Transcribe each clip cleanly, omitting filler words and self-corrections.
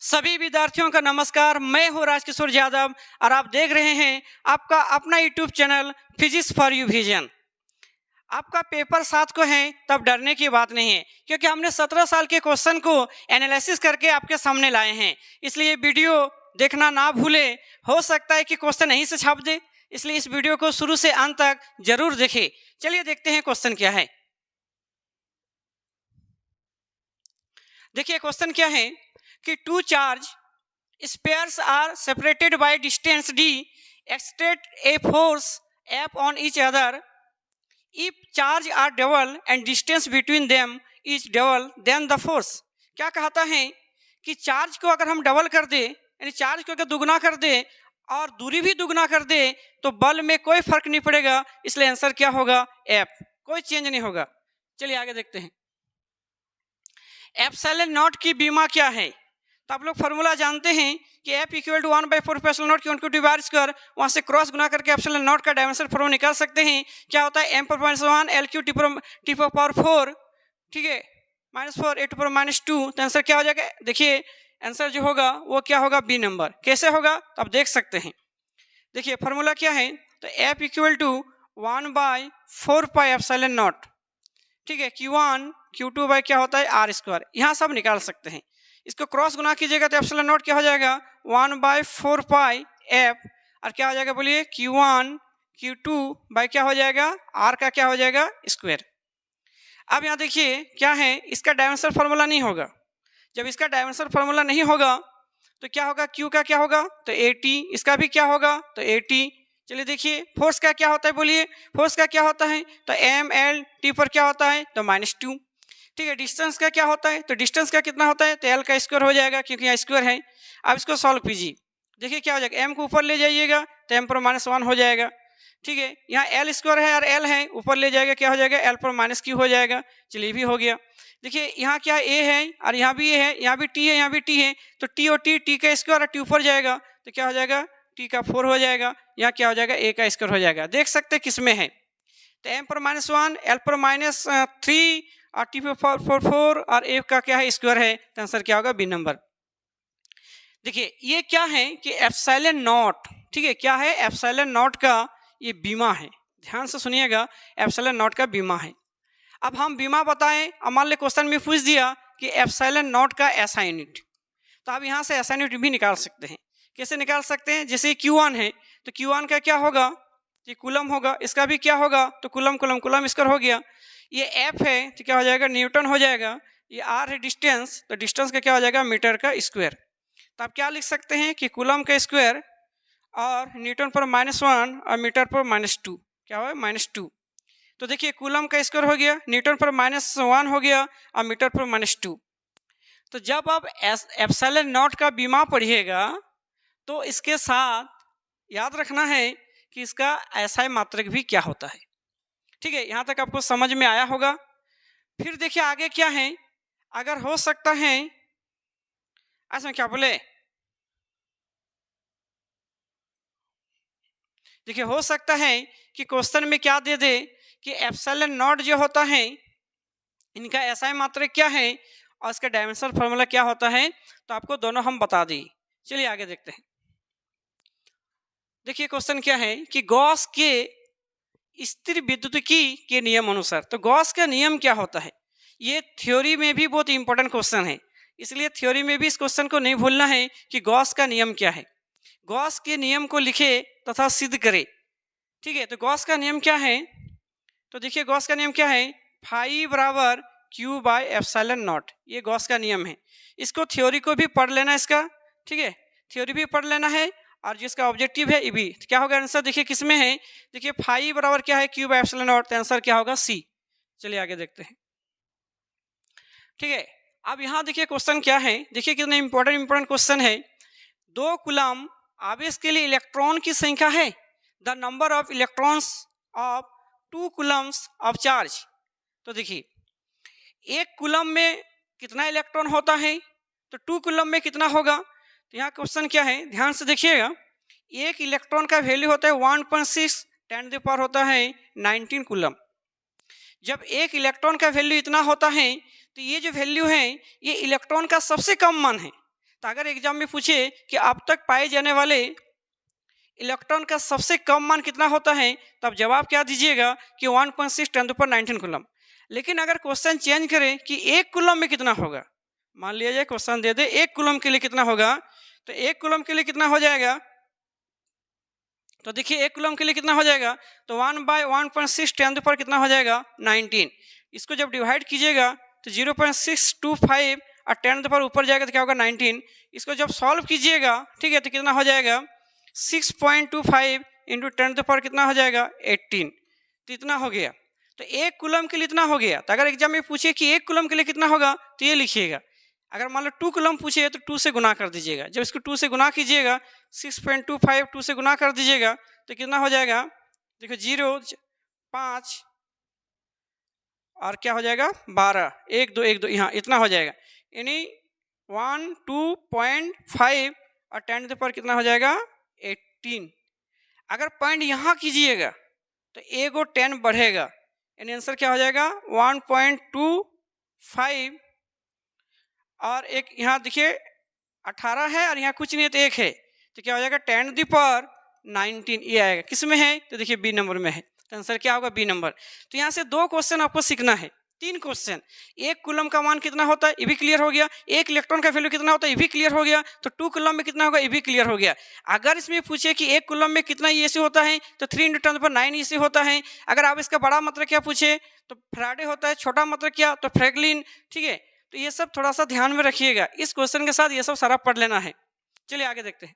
सभी विद्यार्थियों का नमस्कार। मैं हूं राजकिशोर यादव और आप देख रहे हैं आपका अपना YouTube channel physics for you vision. आपका पेपर 7 को है तब डरने की बात नहीं है, क्योंकि हमने 17 साल के क्वेश्चन को एनालिसिस करके आपके सामने लाए हैं। इसलिए वीडियो देखना ना भूले। हो सकता है कि क्वेश्चन यहीं से छाप दे, इसलिए इस वीडियो को शुरू से अंत तक जरूर देखें। चलिए देखते हैं क्वेश्चन क्या है। देखिए क्वेश्चन क्या है कि two charge spheres are separated by distance d exert a force F on each other. If charge are double and distance between them is double, then the force। क्या कहता है कि चार्ज को अगर हम डबल कर दे, यानी चार्ज को अगर दुगना कर दे और दूरी भी दुगना कर दे तो बल में कोई फर्क नहीं पड़ेगा, इसलिए आंसर क्या होगा F, कोई चेंज नहीं होगा। चलिए आगे देखते हैं। एप्सिलॉन नॉट की बीमा क्या है? तो आप लोग फॉर्मूला जानते हैं कि F equal to 1/4 epsilon naught की बार स्क्वायर, वहाँ से क्रॉस गुना करके एप्सिलॉन नॉट का डायमेंशन फॉर्मूला निकाल सकते हैं। क्या होता है m/1 LQ T⁴, ठीक है, -4 A⁻²। तो आंसर क्या हो जाएगा? देखिए आंसर जो होगा वो क्या होगा, बी नंबर। कैसे होगा तो आप देख सकते हैं। देखिए फॉर्मूला क्या है, तो F equal to 1/4 pi epsilon naught, ठीक है, Q1 Q2 बाई क्या होता है R²। यहाँ सब निकाल सकते हैं। इसको क्रॉस गुना कीजिएगा तो एप्सिलॉन नॉट क्या हो जाएगा 1/4 पाई F, और क्या हो जाएगा बोलिए Q1 Q2 बाई क्या हो जाएगा R का क्या हो जाएगा स्क्वायर। अब यहाँ देखिए क्या है, इसका डायमेंशन फार्मूला नहीं होगा। जब इसका डायमेंशन फार्मूला नहीं होगा तो क्या होगा, Q का क्या होगा तो 80, इसका भी क्या होगा तो 80। चलिए देखिए फोर्स का क्या होता है, बोलिए फोर्स का क्या होता है तो mL/T पर क्या होता है तो -2, ठीक है। डिस्टेंस का क्या होता है तो डिस्टेंस का कितना होता है तो L का स्क्वायर हो जाएगा, क्योंकि यहाँ स्क्वायर है। अब इसको सॉल्व कीजिए, देखिए क्या हो जाएगा, m को ऊपर ले जाइएगा तो m/-1 हो जाएगा, ठीक है। यहाँ L² है और L है, ऊपर ले जाएगा क्या हो जाएगा L/-Q हो जाएगा। चलिए भी हो गया। देखिए यहाँ क्या A है और यहाँ भी A है, यहाँ भी T है, यहाँ भी T है, तो T और T का स्क्वायर और T ऊपर जाएगा तो क्या हो जाएगा T का 4 हो जाएगा। यहाँ क्या हो जाएगा A का स्क्वायर हो जाएगा। देख सकते किस में है तो m/-1 L/-3 और T⁴ और A का क्या है स्क्वायर है, तो आंसर क्या होगा बी नंबर। देखिए ये क्या है कि एप्सिलॉन नॉट, ठीक है, क्या है एप्सिलॉन नॉट का ये बीमा है। ध्यान से सुनिएगा, एप्सिलॉन नॉट का बीमा है। अब हम बीमा बताएं, अब मान लो क्वेश्चन में पूछ दिया कि एप्सिलॉन नॉट का SI यूनिट, तो आप यहाँ से SI यूनिट भी निकाल सकते हैं। कैसे निकाल सकते हैं, जैसे Q1 है तो Q1 का क्या होगा, ये कूलम होगा, इसका भी क्या होगा तो कूलम स्क्वायर हो गया। ये F है तो क्या हो जाएगा न्यूटन हो जाएगा। ये R है डिस्टेंस, तो डिस्टेंस का क्या हो जाएगा मीटर का स्क्वायर। तो आप क्या लिख सकते हैं कि कूलम का स्क्वायर और न्यूटन पर -1 और मीटर पर -2 क्या होगा -2। तो देखिए कूलम का स्क्वायर हो गया, न्यूटन पर -1 हो गया और मीटर पर -2। तो जब आप एप्सिलॉन नॉट का बीमा पढ़िएगा तो इसके साथ याद रखना है कि इसका SI मात्रक भी क्या होता है, ठीक है। यहाँ तक आपको समझ में आया होगा। फिर देखिए आगे क्या है, अगर हो सकता है ऐसा क्या बोले, देखिए हो सकता है कि क्वेश्चन में क्या दे दे कि एप्सिलॉन नॉट जो होता है इनका SI मात्रक क्या है और इसका डायमेंशनल फार्मूला क्या होता है, तो आपको दोनों हम बता दी। चलिए आगे देखते हैं। देखिए क्वेश्चन क्या है कि गॉस के स्थिर विद्युतिकी के नियम अनुसार, तो गॉस का नियम क्या होता है, ये थ्योरी में भी बहुत इंपॉर्टेंट क्वेश्चन है, इसलिए थ्योरी में भी इस क्वेश्चन को नहीं भूलना है कि गॉस का नियम क्या है। गॉस के नियम को लिखे तथा सिद्ध करे, ठीक है। तो गॉस का नियम क्या है, तो देखिए गॉस का नियम क्या है, फाई बराबर Q/ε0, ये गॉस का नियम है। इसको थ्योरी को भी पढ़ लेना इसका, ठीक है, थ्योरी भी पढ़ लेना है और जिसका ऑब्जेक्टिव है ये भी। तो क्या होगा आंसर, देखिए किस में है, देखिए फाई बराबर क्या है Q/ε0, तो आंसर क्या होगा C। चलिए आगे देखते हैं, ठीक है। अब यहाँ देखिए क्वेश्चन क्या है, देखिए कितने इंपॉर्टेंट क्वेश्चन है। 2 कूलम आवेश के लिए इलेक्ट्रॉन की संख्या है, the number of electrons of 2 Coulomb's of charge. तो देखिए 1 कूलम में कितना इलेक्ट्रॉन होता है, तो 2 कूलम में कितना होगा। तो यहाँ क्वेश्चन क्या है, ध्यान से देखिएगा, 1 इलेक्ट्रॉन का वैल्यू होता है 1.6 10⁻⁻ होता है 19 कूलम। जब 1 इलेक्ट्रॉन का वैल्यू इतना होता है तो ये जो वैल्यू है ये इलेक्ट्रॉन का सबसे कम मान है, तो अगर एग्जाम में पूछे कि अब तक पाए जाने वाले इलेक्ट्रॉन का सबसे कम मान कितना होता है, तब जवाब क्या दीजिएगा कि 1.6 10⁻19 कूलम। लेकिन अगर क्वेश्चन चेंज करें कि 1 कूलम में कितना होगा, मान लिया जाए क्वेश्चन दे दे 1 कूलम के लिए कितना होगा, तो 1 कूलम के लिए कितना हो जाएगा, तो देखिए 1 कूलम के लिए कितना हो जाएगा, तो 1/1.6 10 पर कितना हो जाएगा 19। इसको जब डिवाइड कीजिएगा तो 0.625 और 10 पर ऊपर जाएगा तो क्या होगा 19। इसको जब सॉल्व कीजिएगा, ठीक है, तो कितना हो जाएगा 6.25 इंटू 10 पर कितना हो जाएगा 18। तो इतना हो गया। तो 1 कूलम के लिए इतना हो गया। तो अगर एग्जाम में पूछे कि 1 कूलम के लिए कितना होगा, तो ये लिखिएगा। अगर मान लो 2 कूलम पूछे तो 2 से गुना कर दीजिएगा। जब इसको 2 से गुना कीजिएगा 6.25 2 से गुना कर दीजिएगा तो कितना हो जाएगा, देखो 0 5 और क्या हो जाएगा 12 1 2 1 2 यहाँ इतना हो जाएगा, यानी 1 2.5 और 10 पर कितना हो जाएगा 18। अगर पॉइंट यहाँ कीजिएगा तो एगो 10 बढ़ेगा, यानी आंसर क्या हो जाएगा 1.25 और एक यहाँ देखिए 18 है और यहाँ कुछ नहीं है तो 1 है, तो क्या हो जाएगा 10⁻19 ये आएगा। किस में है, तो देखिए बी नंबर में है, तो आंसर क्या होगा बी नंबर। तो यहाँ से 2 क्वेश्चन आपको सीखना है, 3 क्वेश्चन। 1 कूलम का मान कितना होता है ये भी क्लियर हो गया, 1 इलेक्ट्रॉन का वैल्यू कितना होता है ये भी क्लियर हो गया, तो 2 कूलम में कितना होगा ये भी क्लियर हो गया। अगर इसमें पूछे कि 1 कूलम में कितना ईएसयू होता है तो 3 × 10⁹ ईएसयू होता है। अगर आप इसका बड़ा मतलब क्या पूछे तो फैराडे होता है, छोटा मतलब क्या तो फ्रैंकलिन, ठीक है। तो ये सब थोड़ा सा ध्यान में रखिएगा, इस क्वेश्चन के साथ ये सब सारा पढ़ लेना है। चलिए आगे देखते हैं।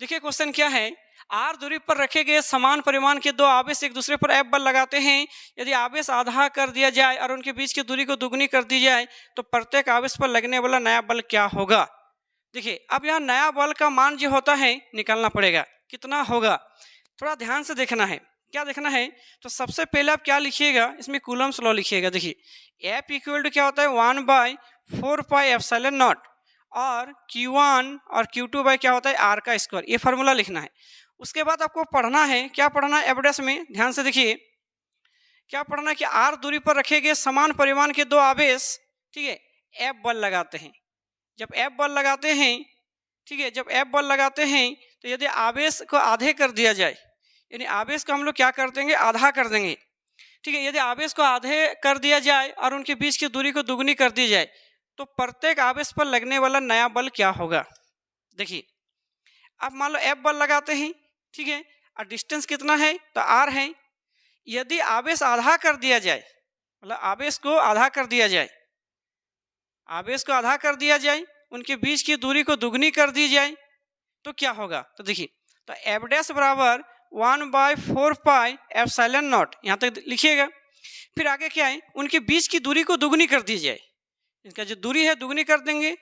देखिए क्वेश्चन क्या है, आर दूरी पर रखे गए समान परिमाण के 2 आवेश एक दूसरे पर F बल लगाते हैं। यदि आवेश आधा कर दिया जाए और उनके बीच की दूरी को दुगनी कर दी जाए तो प्रत्येक आवेश पर लगने वाला नया बल क्या होगा। देखिए अब यहाँ नया बल का मान जो होता है निकालना पड़ेगा, कितना होगा थोड़ा ध्यान से देखना है। क्या देखना है, तो सबसे पहले आप क्या लिखिएगा, इसमें कूलम्स लॉ लिखिएगा। देखिए F = क्या होता है 1/4πε0 और Q1 और Q2 क्या होता है R का स्क्वायर, ये फार्मूला लिखना है। उसके बाद आपको पढ़ना है, क्या पढ़ना है F' में ध्यान से देखिए क्या पढ़ना है कि R दूरी पर रखे गए समान परिमाण के 2 आवेश, ठीक है, F बल लगाते हैं। जब F बल लगाते हैं, ठीक है, जब F बल लगाते हैं तो यदि आवेश को आधे कर दिया जाए, यानी आवेश को हम लोग क्या कर देंगे आधा कर देंगे, ठीक है। यदि आवेश को आधे कर दिया जाए और उनके बीच की दूरी को दुगनी कर दी जाए तो प्रत्येक आवेश पर लगने वाला नया बल क्या होगा। देखिए अब मान लो F बल लगाते हैं, ठीक है, और डिस्टेंस कितना है तो R है। यदि आवेश आधा कर दिया जाए, मतलब आवेश को आधा कर दिया जाए, आवेश को आधा कर दिया जाए, उनके बीच की दूरी को दुगनी कर दी जाए तो क्या होगा। तो देखिए तो F' = 1/4πε0 यहाँ तक लिखिएगा। फिर आगे क्या है, उनके बीच की दूरी को दुगनी कर दी जाए, इसका जो दूरी है दुगनी कर देंगे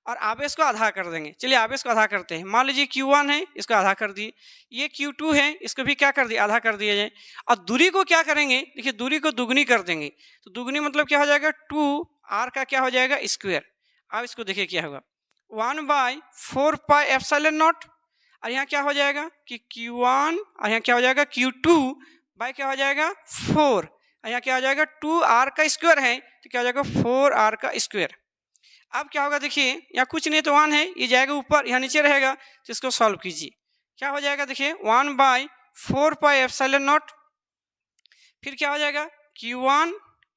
और आवेश को आधा कर देंगे। चलिए आवेश को आधा करते हैं, मान लीजिए Q1 है इसको आधा कर दिए, ये Q2 है इसको भी क्या कर दिया आधा कर दिया जाए, और दूरी को क्या करेंगे, देखिए दूरी को दुगनी कर देंगे। तो दुगनी मतलब क्या हो जाएगा 2R का क्या हो जाएगा स्क्वायर। अब इसको देखिए क्या होगा 1/4πε0 और यहाँ क्या हो जाएगा कि Q1 और यहाँ क्या हो जाएगा Q2 बाय क्या हो जाएगा 4 और यहाँ क्या हो जाएगा 2R का स्क्वायर है तो क्या हो जाएगा 4R का स्क्वायर। अब क्या होगा देखिए यहाँ कुछ नहीं तो 1 है, ये जाएगा ऊपर, यहाँ नीचे रहेगा, तो इसको सॉल्व कीजिए। क्या हो जाएगा देखिए 1/4πε0 फिर क्या हो जाएगा Q1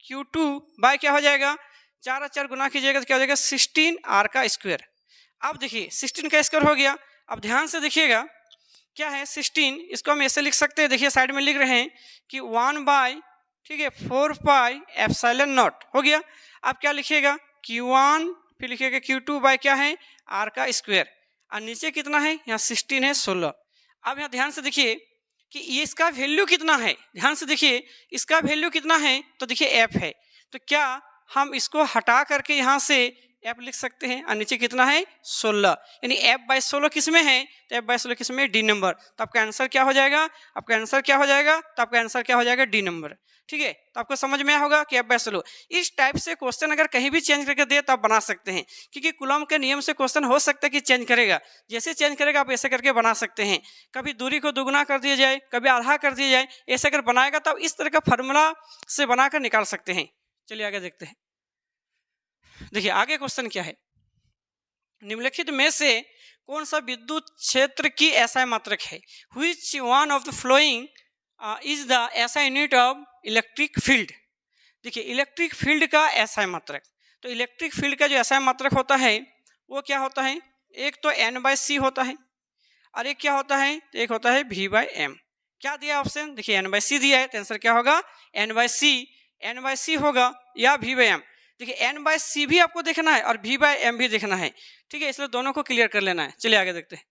Q2 बाय क्या हो जाएगा 4 और 4 गुना कीजिएगा तो क्या हो जाएगा 16R का स्क्वायर। अब देखिए 16 का स्क्वायर हो गया। अब ध्यान से देखिएगा क्या है 16, इसको हम ऐसे लिख सकते हैं, देखिए साइड में लिख रहे हैं कि 1/4πε0 हो गया। अब क्या लिखिएगा Q1 फिर लिखिएगा Q2 बाय क्या है R का स्क्वायर और नीचे कितना है यहाँ 16 है 16। अब यहाँ ध्यान से देखिए कि ये इसका वैल्यू कितना है, ध्यान से देखिए इसका वैल्यू कितना है, तो देखिए F है, तो क्या हम इसको हटा करके यहाँ से F लिख सकते हैं और नीचे कितना है 16, यानी F/16 किस में है तो F/16 किस में D नंबर। तो आपका आंसर क्या हो जाएगा, आपका आंसर क्या हो जाएगा, तो आपका आंसर क्या हो जाएगा D नंबर। ठीक है, तो आपको समझ में आया होगा कि F/16 इस टाइप से क्वेश्चन अगर कहीं भी चेंज करके दे तो आप बना सकते हैं, क्योंकि कूलम के नियम से क्वेश्चन हो सकता है कि चेंज करेगा, जैसे चेंज करेगा आप ऐसे करके बना सकते हैं। कभी दूरी को दुगुना कर दिया जाए, कभी आधा कर दिया जाए, ऐसे अगर बनाएगा तो आप इस तरह का फार्मूला से बनाकर निकाल सकते हैं। चलिए आगे देखते हैं। देखिए आगे क्वेश्चन क्या है, निम्नलिखित में से कौन सा विद्युत क्षेत्र की एसआई मात्रक है? Which one of the following is the SI unit of electric field? देखिए इलेक्ट्रिक फील्ड का एसआई मात्रक, तो इलेक्ट्रिक फील्ड का जो एसआई मात्रक होता है वो क्या होता है? एक तो n/c होता है और एक क्या होता है? तो एक होता है v/m। क्या दिया ऑप्शन? देखिए n/c दिया है तो आंसर क्या होगा? n/c होगा या v/m। देखिए n/c भी आपको देखना है और v/m भी देखना है, ठीक है, इसलिए दोनों को क्लियर कर लेना है। चलिए आगे देखते हैं।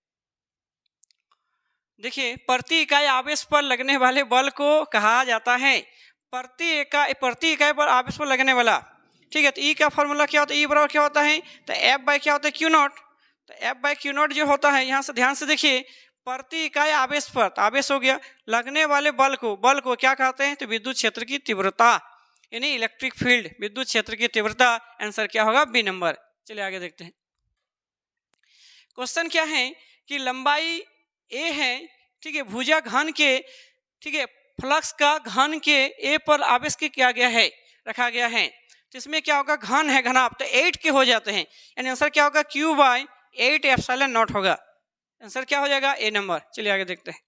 देखिए प्रति इकाई आवेश पर लगने वाले बल को कहा जाता है प्रति इकाई पर आवेश पर लगने वाला, ठीक है। तो ई का फॉर्मूला क्या होता है? ई बराबर क्या होता है? तो एफ बाई क्या होता है? Q not. तो एफ बाई क्यू नॉट जो होता है, यहाँ से ध्यान से देखिए, प्रति इकाई आवेश पर, तो आवेश हो गया, लगने वाले बल को क्या कहते हैं? तो विद्युत क्षेत्र की तीव्रता, यानी इलेक्ट्रिक फील्ड, विद्युत क्षेत्र की तीव्रता। आंसर क्या होगा? B number. चलिए आगे देखते हैं। क्वेश्चन क्या है कि लंबाई ए है, ठीक है, भुजा घन के, ठीक है, फ्लक्स का घन के ए पर आवेश के किया गया है, रखा गया है। तो इसमें क्या होगा? घन है, घनाभ, तो 8 के हो जाते हैं, यानी आंसर क्या होगा? Q/8 एप्सिलॉन नॉट होगा। आंसर क्या हो जाएगा? ए नंबर। चलिए आगे देखते हैं।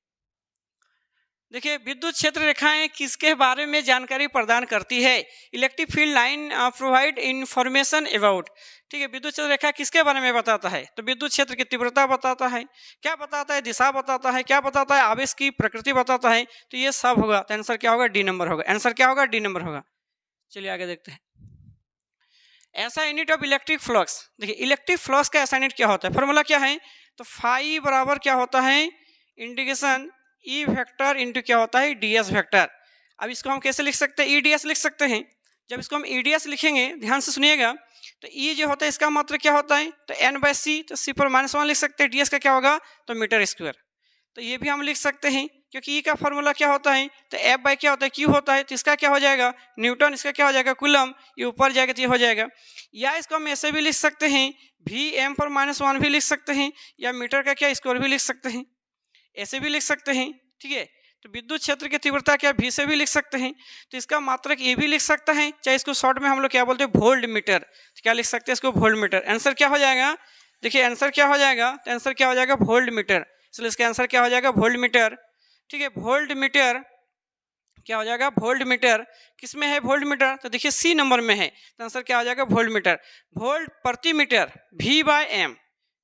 देखिए विद्युत क्षेत्र रेखाएं किसके बारे में जानकारी प्रदान करती है? Electric field line provide information about, ठीक है, विद्युत क्षेत्र रेखा किसके बारे में बताता है? तो विद्युत क्षेत्र की तीव्रता बताता है, क्या बताता है? दिशा बताता है, क्या बताता है? आवेश की प्रकृति बताता है। तो ये सब होगा, तो आंसर क्या होगा? डी नंबर होगा। आंसर क्या होगा? डी नंबर होगा। चलिए आगे देखते हैं। ऐसा यूनिट ऑफ इलेक्ट्रिक फ्लक्स, देखिए इलेक्ट्रिक फ्लक्स का ऐसा यूनिट क्या होता है? फॉर्मूला क्या है? तो फाई बराबर क्या होता है? इंटीग्रेशन ई वेक्टर इंटू क्या होता है? ds vector. अब इसको हम कैसे लिख सकते हैं? eds लिख सकते हैं। जब इसको हम eds लिखेंगे, ध्यान से सुनिएगा, तो e जो होता है इसका मात्रक क्या होता है? तो n/c, तो c पर -1 लिख सकते हैं। ds का क्या होगा? तो मीटर स्क्वायर। तो ये भी हम लिख सकते हैं, क्योंकि e का फॉर्मूला क्या होता है? तो f/ क्या होता है? q होता है, तो इसका क्या हो जाएगा? न्यूटन, इसका क्या हो जाएगा? कूलम। ये ऊपर जाएगा तो ये हो जाएगा। या इसको हम ऐसे भी लिख सकते हैं, vm पर -1 भी लिख सकते हैं, या मीटर का क्या स्क्वायर भी लिख सकते हैं, ऐसे भी लिख सकते हैं, ठीक है। तो विद्युत क्षेत्र की तीव्रता क्या? v से भी लिख सकते हैं, तो इसका मात्रक ये भी लिख सकता है, चाहे इसको शॉर्ट में हम लोग क्या बोलते हैं? Volt meter. तो क्या लिख सकते हैं इसको? Volt meter. आंसर क्या हो जाएगा? देखिए आंसर क्या हो जाएगा? तो आंसर क्या हो जाएगा? Volt meter. इसलिए इसका आंसर क्या हो जाएगा? वोल्ट मीटर, ठीक है। वोल्ट मीटर क्या हो जाएगा? Volt meter. किसमें है वोल्ट मीटर? तो देखिए सी नंबर में है, तो आंसर क्या हो जाएगा? Volt meter. वोल्ट प्रति मीटर v/m,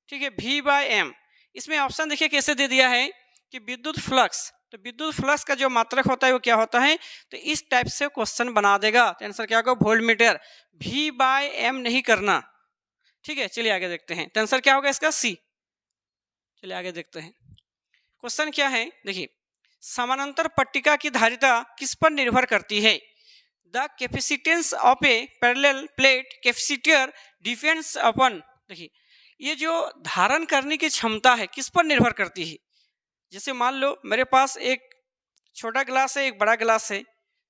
ठीक है, v/m। इसमें ऑप्शन देखिए कैसे दे दिया है कि विद्युत फ्लक्स, तो विद्युत फ्लक्स का जो मात्रक होता है वो क्या होता है? तो इस टाइप से क्वेश्चन बना देगा, तो आंसर क्या होगा? Volt meter. v/m नहीं करना, ठीक है। चलिए आगे देखते हैं, तो आंसर क्या होगा इसका? सी। चलिए आगे देखते हैं। क्वेश्चन क्या है? देखिए समानांतर पट्टिका की धारिता किस पर निर्भर करती है? The capacitance of A parallel plate capacitor depends upon, देखिए ये जो धारण करने की क्षमता है किस पर निर्भर करती है? जैसे मान लो मेरे पास एक छोटा गिलास है, एक बड़ा गिलास है,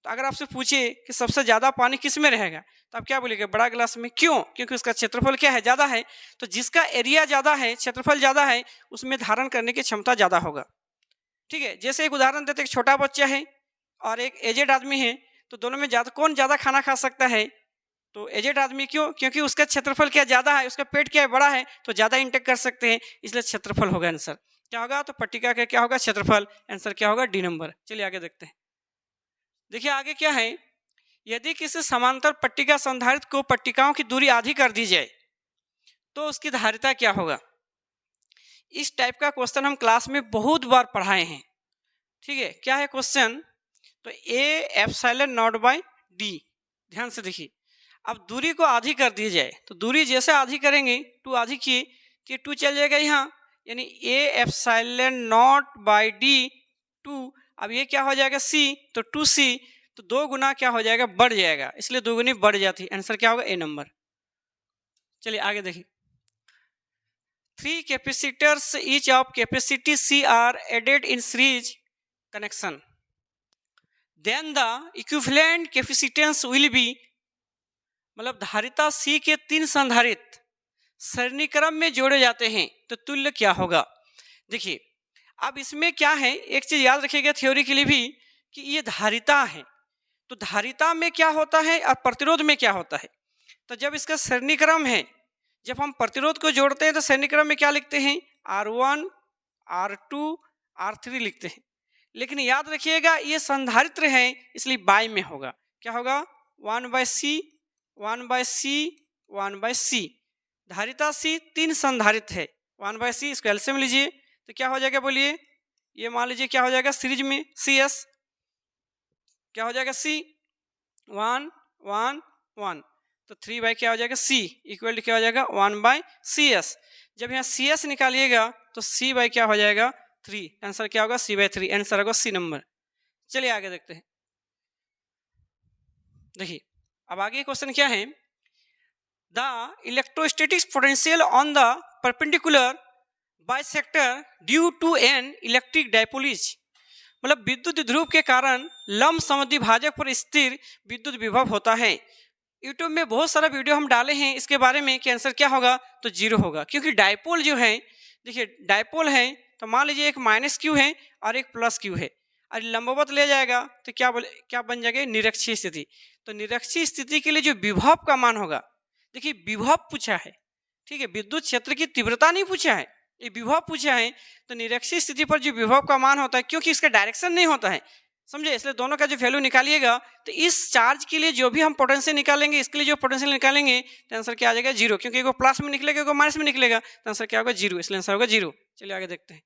तो अगर आपसे पूछे कि सबसे ज़्यादा पानी किस में रहेगा, तो आप क्या बोलेंगे? बड़ा गिलास में। क्यों? क्योंकि उसका क्षेत्रफल क्या है? ज़्यादा है। तो जिसका एरिया ज़्यादा है, क्षेत्रफल ज़्यादा है, उसमें धारण करने की क्षमता ज़्यादा होगा, ठीक है। जैसे एक उदाहरण देते, एक छोटा बच्चा है और एक एजेड आदमी है, तो दोनों में ज़्यादा कौन ज़्यादा खाना खा सकता है? तो एजेड आदमी। क्यों? क्योंकि उसका क्षेत्रफल क्या ज़्यादा है, उसका पेट क्या है? बड़ा है, तो ज़्यादा इंटेक कर सकते हैं, इसलिए क्षेत्रफल होगा आंसर। क्या होगा? तो पट्टिका का क्या होगा? क्षेत्रफल। आंसर क्या होगा? D number. चलिए आगे देखते हैं। देखिए आगे क्या है, यदि किसी समांतर पट्टिका संधारित्र को पट्टिकाओं की दूरी आधी कर दी जाए तो उसकी धारिता क्या होगा? इस टाइप का क्वेश्चन हम क्लास में बहुत बार पढ़ाए हैं, ठीक है। क्या है क्वेश्चन? तो A epsilon not by D. ध्यान से देखिए, अब दूरी को आधी कर दी जाए, तो दूरी जैसे आधी करेंगे, 2 आधी किए, तो 2 चल जाएगा यहाँ, यानी A epsilon not by D 2। अब ये क्या हो जाएगा? सी, तो 2c, तो 2 गुना क्या हो जाएगा? बढ़ जाएगा, इसलिए 2 गुनी बढ़ जाती है। आंसर क्या होगा? A number. चलिए आगे देखिए। 3 capacitors each of capacity C are added in series connection, then the equivalent capacitance will be, मतलब धारिता C के 3 संधारित्र सरणी क्रम में जोड़े जाते हैं तो तुल्य क्या होगा? देखिए अब इसमें क्या है, एक चीज याद रखिएगा थ्योरी के लिए भी, कि ये धारिता है, तो धारिता में क्या होता है और प्रतिरोध में क्या होता है? तो जब इसका सरणी क्रम है, जब हम प्रतिरोध को जोड़ते हैं तो श्रेणी क्रम में क्या लिखते हैं, R1, R2, R3 लिखते हैं। लेकिन याद रखिएगा ये संधारित्र है इसलिए बाय में होगा। क्या होगा, 1/C, 1/C, 1/C। धारिता C 3 संधारित्र है, 1/C इसको एलसीएम लीजिए तो क्या हो जाएगा बोलिए, ये मान लीजिए क्या हो जाएगा सीरीज में CS, क्या हो जाएगा C 1 1 1, तो 3 बाई क्या हो जाएगा C इक्वल टू क्या हो जाएगा 1/CS। जब यहाँ CS निकालिएगा तो C बाई क्या हो जाएगा 3, आंसर क्या होगा C/3, आंसर होगा C नंबर। चलिए आगे देखते हैं। देखिए अब आगे क्वेश्चन क्या है, the electrostatic potential on the perpendicular bisector due to an electric dipole is, मतलब विद्युत ध्रुव के कारण लंब समद्विभाजक पर स्थिर विद्युत विभव होता है। यूट्यूब में बहुत सारा वीडियो हम डाले हैं इसके बारे में कि आंसर क्या होगा, तो 0 होगा, क्योंकि डायपोल जो है, देखिए डायपोल है तो मान लीजिए एक -Q है और एक +Q है, और लंबवत ले जाएगा तो क्या बन जाएगा, निरक्षीय स्थिति। तो निरक्षीय स्थिति के लिए जो विभव का मान होगा, देखिए विभव पूछा है, ठीक है, विद्युत क्षेत्र की तीव्रता नहीं पूछा है, ये विभव पूछा है। तो निरक्षीय स्थिति पर जो विभव का मान होता है, क्योंकि इसका डायरेक्शन नहीं होता है, समझे, इसलिए दोनों का जो वैल्यू निकालिएगा तो इस चार्ज के लिए जो भी हम पोटेंशियल निकालेंगे, इसके लिए जो पोटेंशियल निकालेंगे तो आंसर क्या आ जाएगा 0, क्योंकि एगो प्लस में निकलेगा एगो माइनस में निकलेगा तो आंसर क्या होगा 0, इसलिए आंसर होगा 0। चलिए आगे देखते हैं।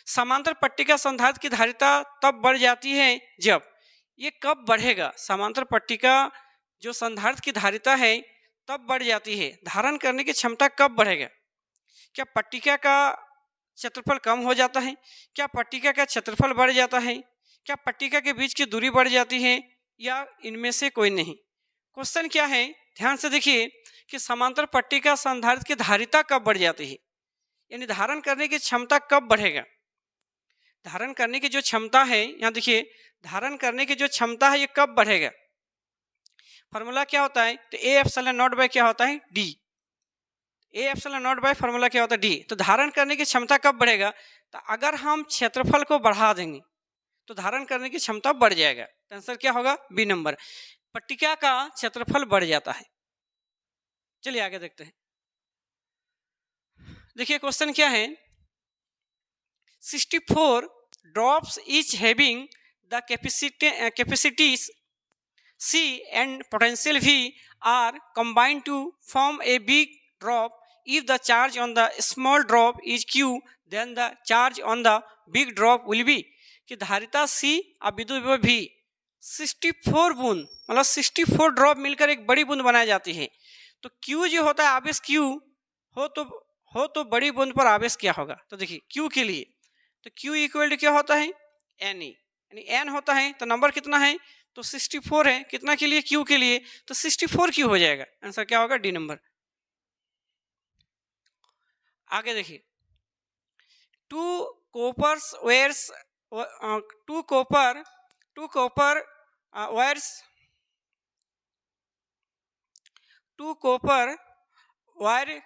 समांतर पट्टिका संधारित्र की धारिता तब बढ़ जाती है जब, ये कब बढ़ेगा, समांतर पट्टिका जो संधारित्र की धारिता है तब बढ़ जाती है, धारण करने की क्षमता कब बढ़ेगा, क्या पट्टिका का क्षेत्रफल कम हो जाता है, क्या पट्टिका का क्षेत्रफल बढ़ जाता है, क्या पट्टिका के बीच की दूरी बढ़ जाती है, या इनमें से कोई नहीं। क्वेश्चन क्या है, ध्यान से देखिए कि समांतर पट्टिका संधारित्र की धारिता कब बढ़ जाती है, यानी धारण करने की क्षमता कब बढ़ेगा। धारण करने की जो क्षमता है, यहाँ देखिए धारण करने की जो क्षमता है ये कब बढ़ेगा, फॉर्मूला क्या होता है, तो A/0 बाय क्या होता है D, A/0 बाय फॉर्मूला क्या होता है D। तो धारण करने की क्षमता कब बढ़ेगा, तो अगर हम क्षेत्रफल को बढ़ा देंगे तो धारण करने की क्षमता बढ़ जाएगा, तो आंसर क्या होगा B नंबर, पट्टिका का क्षेत्रफल बढ़ जाता है। चलिए आगे देखते हैं। देखिए क्वेश्चन क्या है, 64 drops each having the capacities C and potential V are combined to form a big drop. If the charge on the small drop is Q, then the charge on the big drop will be, कि धारिता C और विद्युत विभव V 64 बूंद, मतलब 64 drop मिलकर एक बड़ी बूंद बनाई जाती है। तो Q जो होता है आवेश Q हो तो बड़ी बूंद पर आवेश क्या होगा, तो देखिए Q के लिए तो Q इक्वल टू क्या होता है Ne, यानी N होता है, तो नंबर कितना है, तो 64 है, कितना के लिए, Q के लिए, तो 64 Q हो जाएगा, आंसर क्या होगा D नंबर। आगे देखिए, two copper wire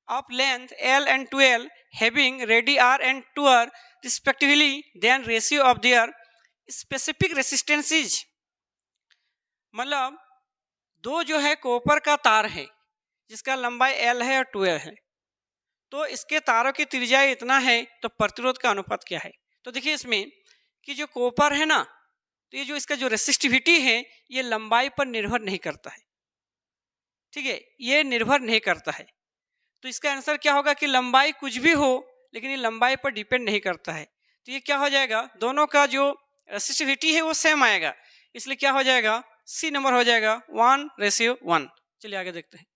of length L and 2L having radii R and 2R respectively, then ratio of their specific resistance is, मतलब दो जो है कॉपर का तार है जिसका लंबाई L है और 2L है, तो इसके तारों की त्रिज्या इतना है, तो प्रतिरोध का अनुपात क्या है। तो देखिए इसमें कि जो कॉपर है ना, तो ये जो इसका जो रेसिस्टिविटी है ये लंबाई पर निर्भर नहीं करता है, ठीक है, ये निर्भर नहीं करता है। तो इसका आंसर क्या होगा कि लंबाई कुछ भी हो लेकिन ये लंबाई पर डिपेंड नहीं करता है, तो ये क्या हो जाएगा, दोनों का जो रेसिस्टिविटी है वो सेम आएगा, इसलिए क्या हो जाएगा C नंबर हो जाएगा 1:1। चलिए आगे देखते हैं।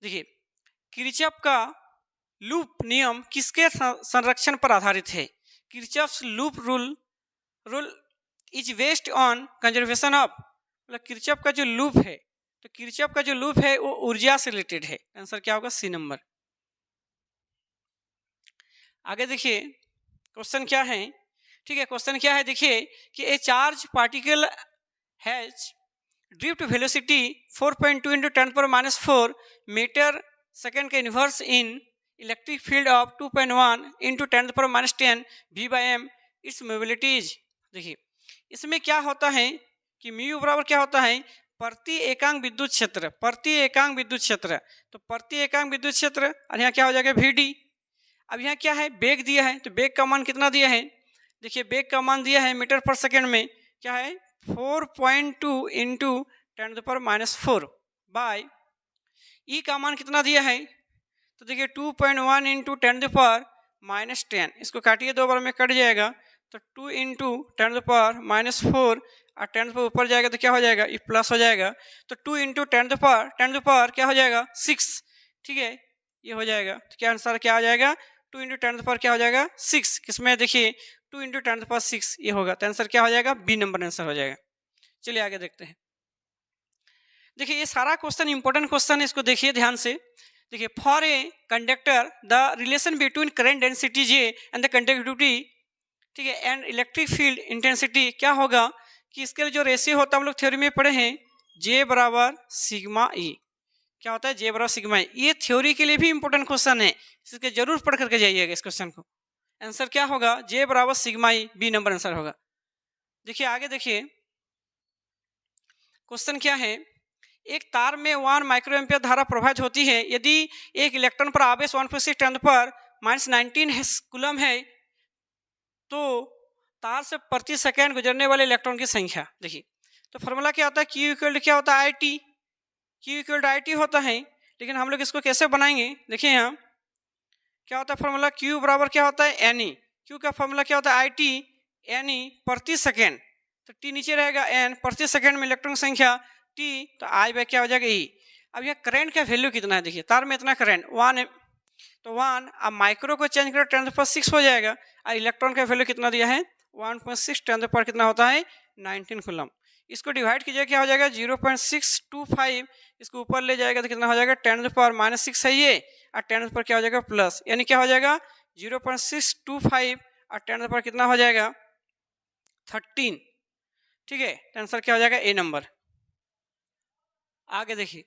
देखिए किरचॉफ का लूप नियम किसके संरक्षण पर आधारित है, Kirchhoff's loop rule is based on conservation of, मतलब किरचॉफ का जो लूप है, तो किरचॉफ का जो लूप है वो ऊर्जा से रिलेटेड है, आंसर क्या होगा C नंबर। आगे देखिए क्वेश्चन क्या है, ठीक है, क्वेश्चन क्या है देखिए कि a charge particle has drift velocity 4.2 × 10⁻⁴ metre second का inverse in electric field of 2.1 × 10⁻10 V/m, its mobilities. देखिए इसमें क्या होता है कि म्यू बराबर क्या होता है प्रति एकांक विद्युत क्षेत्र, प्रति एकांक विद्युत क्षेत्र, तो प्रति एकांक विद्युत क्षेत्र और यहाँ क्या हो जाएगा VD। अब यहाँ क्या है, बेग दिया है, तो बेग का मान कितना दिया है, देखिए बेग का मान दिया है मीटर पर सेकेंड में, क्या है 4.2 इंटू 10⁻⁴ बाय ई का मान कितना दिया है, तो देखिए 2.1 इंटू 10⁻⁻10, इसको काटिए 2 बार में कट जाएगा, तो 2 इंटू 10⁻⁴ और 10 पर ऊपर जाएगा तो क्या हो जाएगा, ये प्लस हो जाएगा, तो 2 इंटू 10 क्या हो जाएगा 6, ठीक है ये हो जाएगा। तो क्या आंसर क्या आ जाएगा, 2 इंटू 10 क्या हो जाएगा 6, किसमें देखिए 2 इंटू 10⁻⁶ ये होगा, तो आंसर क्या हो जाएगा बी नंबर आंसर हो जाएगा। चलिए आगे देखते हैं। देखिए ये सारा क्वेश्चन इंपॉर्टेंट क्वेश्चन है, इसको देखिए ध्यान से। देखिए for a conductor the relation between current density J and the conductivity, ठीक है, एंड इलेक्ट्रिक फील्ड इंटेंसिटी क्या होगा कि इसके जो रेशियो होता है हम लोग थ्योरी में पढ़े हैं, J बराबर सिग्मा E, क्या होता है J बराबर सिग्मा E। ये थ्योरी के लिए भी इंपॉर्टेंट क्वेश्चन है, इसके जरूर पढ़ करके जाइएगा इस क्वेश्चन को। आंसर क्या होगा, J बराबर sigma E, B number answer होगा। देखिए आगे देखिए क्वेश्चन क्या है, एक तार में 1 माइक्रोएम्पियर धारा प्रवाहित होती है, यदि एक इलेक्ट्रॉन पर आवेश 1/10⁻⁻⁹ कूलम है, तो तार से प्रति सेकंड गुजरने वाले इलेक्ट्रॉन की संख्या। देखिए तो फॉर्मूला क्या होता है, Q इक्वल क्या होता है IT, Q इक्वल IT होता है, लेकिन हम लोग इसको कैसे बनाएंगे, देखिए यहाँ क्या होता है फॉर्मूला, Q बराबर क्या होता है NE, Q का फॉर्मूला क्या होता है IT NE प्रति सेकेंड, तो T नीचे रहेगा N, प्रति सेकेंड में इलेक्ट्रॉन संख्या T, तो I बाय क्या हो जाएगा E। अब यहाँ करंट का वैल्यू कितना है, देखिए तार में इतना करंट 1 है, तो 1 अब माइक्रो को चेंज करो 10⁻⁶ हो जाएगा, और इलेक्ट्रॉन का वैल्यू कितना दिया है 1.6 10 कितना होता है 19 कूलम। इसको डिवाइड कीजिए क्या हो जाएगा 0.625, इसको ऊपर ले जाएगा तो कितना हो जाएगा 10⁻⁻⁶ है ये, और 10 पर क्या हो जाएगा प्लस, यानी क्या हो जाएगा 0.625 और 10 पर कितना हो जाएगा 13, ठीक है, आंसर क्या हो जाएगा ए नंबर। आगे देखिए,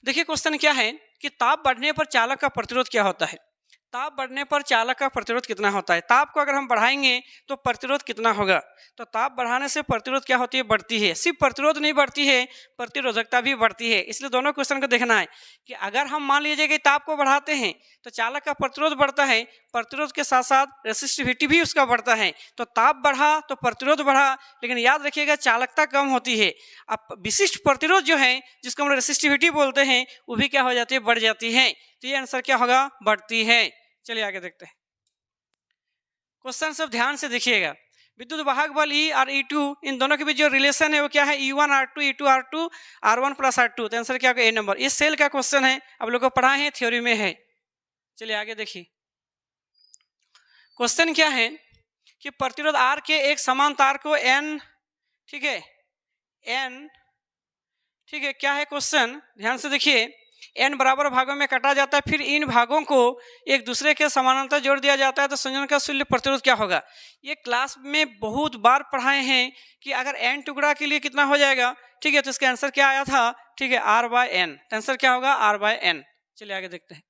देखिए क्वेश्चन क्या है कि ताप बढ़ने पर चालक का प्रतिरोध क्या होता है, ताप बढ़ने पर चालक का प्रतिरोध कितना होता है, ताप को अगर हम बढ़ाएंगे तो प्रतिरोध कितना होगा, तो ताप बढ़ाने से प्रतिरोध क्या होती है, बढ़ती है। सिर्फ प्रतिरोध नहीं बढ़ती है, प्रतिरोधकता भी बढ़ती है। इसलिए दोनों क्वेश्चन को देखना है कि अगर हम मान लीजिए कि ताप को बढ़ाते हैं तो चालक का प्रतिरोध बढ़ता है, प्रतिरोध के साथ साथ रेसिस्टिविटी भी उसका बढ़ता है, तो ताप बढ़ा तो प्रतिरोध बढ़ा, लेकिन याद रखिएगा चालकता कम होती है। अब विशिष्ट प्रतिरोध जो है जिसको हम रेसिस्टिविटी बोलते हैं वो भी क्या हो जाती है, बढ़ जाती है, तो ये आंसर क्या होगा, बढ़ती है। चलिए आगे देखते हैं। क्वेश्चन सब ध्यान से देखिएगा। विद्युत वाहक बल E और E2 इन दोनों के बीच जो रिलेशन है वो क्या है, E1 R2 E2 R2 R1 plus R2, तो आंसर क्या होगा ए नंबर। ये सेल का क्वेश्चन है, अब लोग को पढ़ाए हैं, थ्योरी में है। चलिए आगे देखिए क्वेश्चन क्या है कि प्रतिरोध R के एक समान तार को N, ठीक है N, ठीक है, क्या है क्वेश्चन, ध्यान से देखिए, n बराबर भागों में काटा जाता है, फिर इन भागों को एक दूसरे के समानांतर जोड़ दिया जाता है, तो संयोजन का तुल्य प्रतिरोध क्या होगा। ये क्लास में बहुत बार पढ़ाए हैं कि अगर n टुकड़ा के लिए कितना हो जाएगा, ठीक है, तो इसका आंसर क्या आया था, ठीक है R/n, आंसर क्या होगा R/n। चलिए आगे देखते हैं।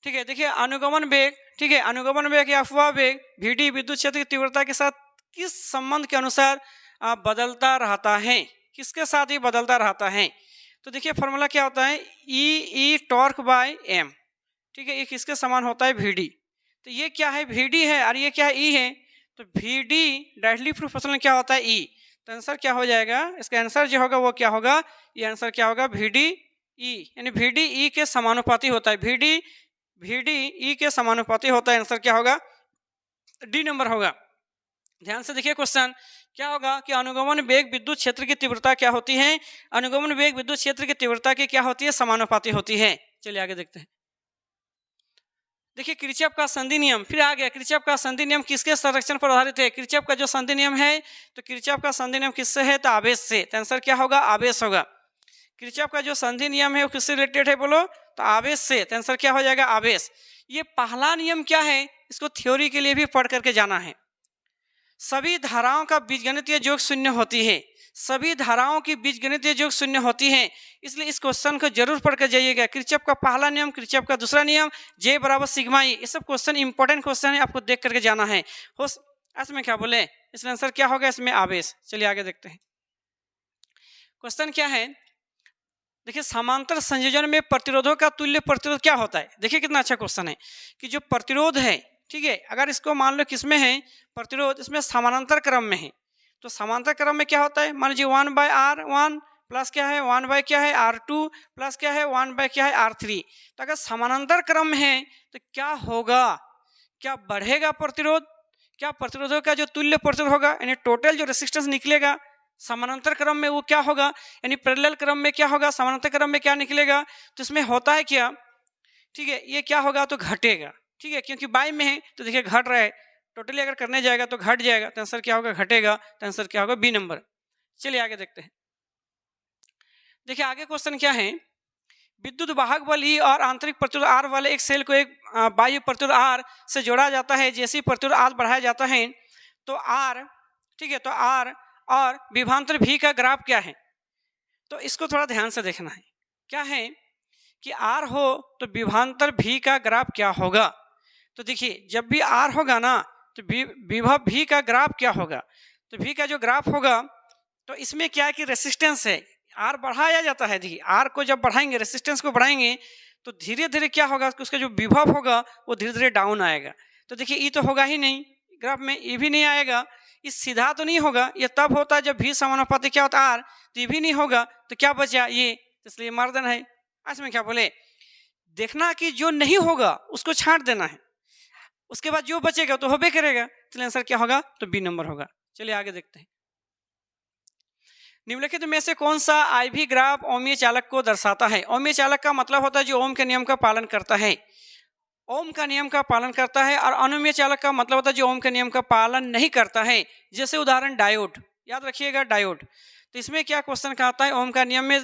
ठीक है, देखिए अनुगमन वेग, ठीक है, अनुगमन वेग या अफवाह वेग Vd विद्युत क्षेत्र की तीव्रता के साथ किस संबंध के अनुसार बदलता रहता है, किसके साथ ही बदलता रहता है, तो देखिए फॉर्मूला क्या होता है E टॉर्क बाय m, ठीक है, ये किसके समान होता है Vd, तो ये क्या है Vd है और ये क्या है E है, तो Vd डायरेक्टली प्रोपोर्शनल क्या होता है E, तो आंसर क्या हो जाएगा, इसका आंसर जो होगा वो क्या होगा, ये आंसर क्या होगा Vd E, यानी Vd E के समानुपाती होता है, Vd E के समानुपाती होता है, आंसर क्या होगा डी नंबर होगा। ध्यान से देखिए क्वेश्चन क्या होगा कि अनुगमन वेग विद्युत क्षेत्र की तीव्रता क्या होती है, अनुगमन वेग विद्युत क्षेत्र की तीव्रता की क्या होती है, समानुपाती होती है। चलिए आगे देखते हैं। देखिए किरचॉफ का संधि नियम, फिर आ गया किरचॉफ का संधि नियम किसके संरक्षण पर आधारित है, किरचॉफ का जो संधि नियम है, तो किरचॉफ का संधि नियम किससे है, तो आवेश से, तो आंसर क्या होगा आवेश होगा। किरचॉफ का जो संधि नियम है वो किससे रिलेटेड है, बोलो तो आवेश से, तो आंसर क्या हो जाएगा आवेश। ये पहला नियम क्या है, इसको थ्योरी के लिए भी पढ़ करके जाना है। सभी धाराओं का बीजगणितीय योग शून्य होती है, सभी धाराओं की बीजगणितीय योग शून्य होती है, इसलिए इस क्वेश्चन को जरूर पढ़ कर जाइएगा। किरचॉफ का पहला नियम, किरचॉफ का दूसरा नियम, J बराबर सिग्मा E, ये सब क्वेश्चन इंपॉर्टेंट क्वेश्चन है, आपको देख करके जाना है। हो इसमें क्या बोले, इसमें आंसर क्या होगा, इसमें आवेश। चलिए आगे देखते हैं। क्वेश्चन क्या है, देखिए समांतर संयोजन में प्रतिरोधों का तुल्य प्रतिरोध क्या होता है। देखिए कितना अच्छा क्वेश्चन है कि जो प्रतिरोध है, ठीक है, अगर इसको मान लो किसमें है प्रतिरोध, इसमें समानांतर क्रम में है, तो समांतर क्रम में क्या होता है, मान लीजिए 1/R1 प्लस क्या है 1/R2 प्लस क्या है 1/R3। तो अगर समानांतर क्रम में है तो क्या होगा, क्या बढ़ेगा प्रतिरोध, क्या प्रतिरोधों का जो तुल्य प्रतिरोध होगा, यानी टोटल जो रेसिस्टेंस निकलेगा समानांतर क्रम में वो क्या होगा, यानी पैरेलल क्रम में क्या होगा, समानांतर क्रम में क्या निकलेगा। तो इसमें होता है क्या, ठीक है, ये क्या होगा तो घटेगा, ठीक है, क्योंकि बाई में है तो देखिए घट रहा है, टोटली अगर करने जाएगा तो घट जाएगा, तो आंसर क्या होगा घटेगा, तो आंसर क्या होगा बी नंबर। चलिए आगे देखते हैं। देखिए आगे क्वेश्चन क्या है, विद्युत वाहक बल ई और आंतरिक प्रतिरोध आर वाले एक सेल को एक बाह्य प्रतिरोध आर से जोड़ा जाता है। जैसे प्रतिरोध आर बढ़ाया जाता है तो आर, ठीक है, तो आर और विभवांतर भी का ग्राफ क्या है, तो इसको थोड़ा ध्यान से देखना है। क्या है कि आर हो तो विभवांतर भी का ग्राफ क्या होगा। तो देखिए जब भी आर होगा ना तो विभव भी का ग्राफ क्या होगा, तो भी का जो ग्राफ होगा तो इसमें क्या है कि रेसिस्टेंस है, आर बढ़ाया जाता है। देखिए आर को जब बढ़ाएंगे, रेसिस्टेंस को बढ़ाएंगे तो धीरे धीरे क्या होगा, उसका जो विभव होगा वो धीरे धीरे डाउन आएगा। तो देखिए ई तो होगा ही नहीं ग्राफ में, ये भी नहीं आएगा, इस सीधा तो नहीं होगा, ये तब होता है जब भी समानुपाती क्या होता है आर, तो ये भी नहीं होगा, तो क्या बचा ये, इसलिए मर्दन है। इसमें क्या बोले, देखना कि जो नहीं होगा उसको छांट देना है, उसके बाद जो बचेगा तो होबे करेगा, चलिए आंसर क्या होगा तो बी नंबर होगा। चलिए आगे देखते हैं। निम्नलिखित में से कौन सा IV ग्राफ ओमीय चालक को दर्शाता है। ओमीय चालक का मतलब होता है जो ओम के नियम का पालन करता है, ओम का नियम का पालन करता है, और अनुमेय चालक का मतलब होता है जो ओम के नियम का पालन नहीं करता है। जैसे उदाहरण डायोड, याद रखिएगा डायोड। तो इसमें क्या क्वेश्चन का आता है, ओम का नियम में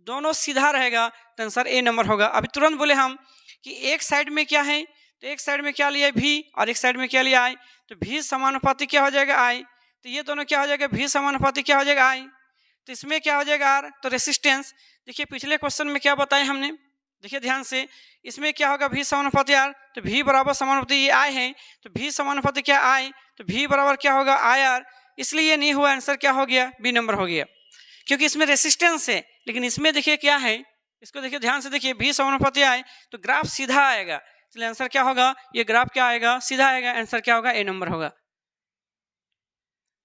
दोनों सीधा रहेगा तो आंसर ए नंबर होगा। अभी तुरंत बोले हम कि एक साइड में क्या है, तो एक साइड में क्या लिया भी और एक साइड में क्या लिया आई, तो भी समानुपाती क्या हो जाएगा आई, तो ये दोनों क्या हो जाएगा भी समानुपाती क्या हो जाएगा आई, तो इसमें क्या हो जाएगा आर, तो रेसिस्टेंस। देखिए पिछले क्वेश्चन में क्या बताया हमने, देखिए ध्यान से, इसमें क्या होगा भी समानुपाती आर, तो भी बराबर समानुपाती ये आई है, तो भी समानुपाती क्या आई, तो भी बराबर क्या होगा आई आर, इसलिए ये नहीं हुआ, आंसर क्या हो गया बी नंबर हो गया, क्योंकि इसमें रेसिस्टेंस है। लेकिन इसमें देखिए क्या है, इसको देखिए ध्यान से, देखिए भी समानुपाती आए तो ग्राफ सीधा आएगा, इसलिए आंसर क्या होगा, ये ग्राफ क्या आएगा सीधा आएगा, आंसर क्या होगा ए नंबर होगा।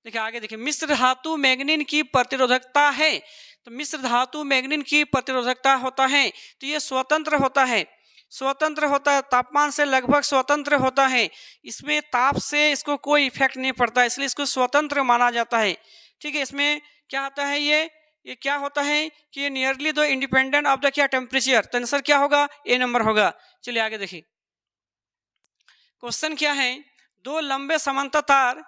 देखिए आगे देखिए, मिश्र धातु मैग्नीन की प्रतिरोधकता है। तो मिश्र धातु मैग्नीन की प्रतिरोधकता होता है तो ये स्वतंत्र होता है, स्वतंत्र होता है, तापमान से लगभग स्वतंत्र होता है, इसमें ताप से इसको कोई इफेक्ट नहीं पड़ता, इसलिए इसको स्वतंत्र माना जाता है। ठीक है, इसमें क्या होता है, ये क्या होता है कि ये नियरली दो इंडिपेंडेंट ऑफ द क्या टेम्परेचर, तो आंसर क्या होगा ए नंबर होगा। चलिए आगे देखिए, क्वेश्चन क्या है, दो लंबे समांतर तार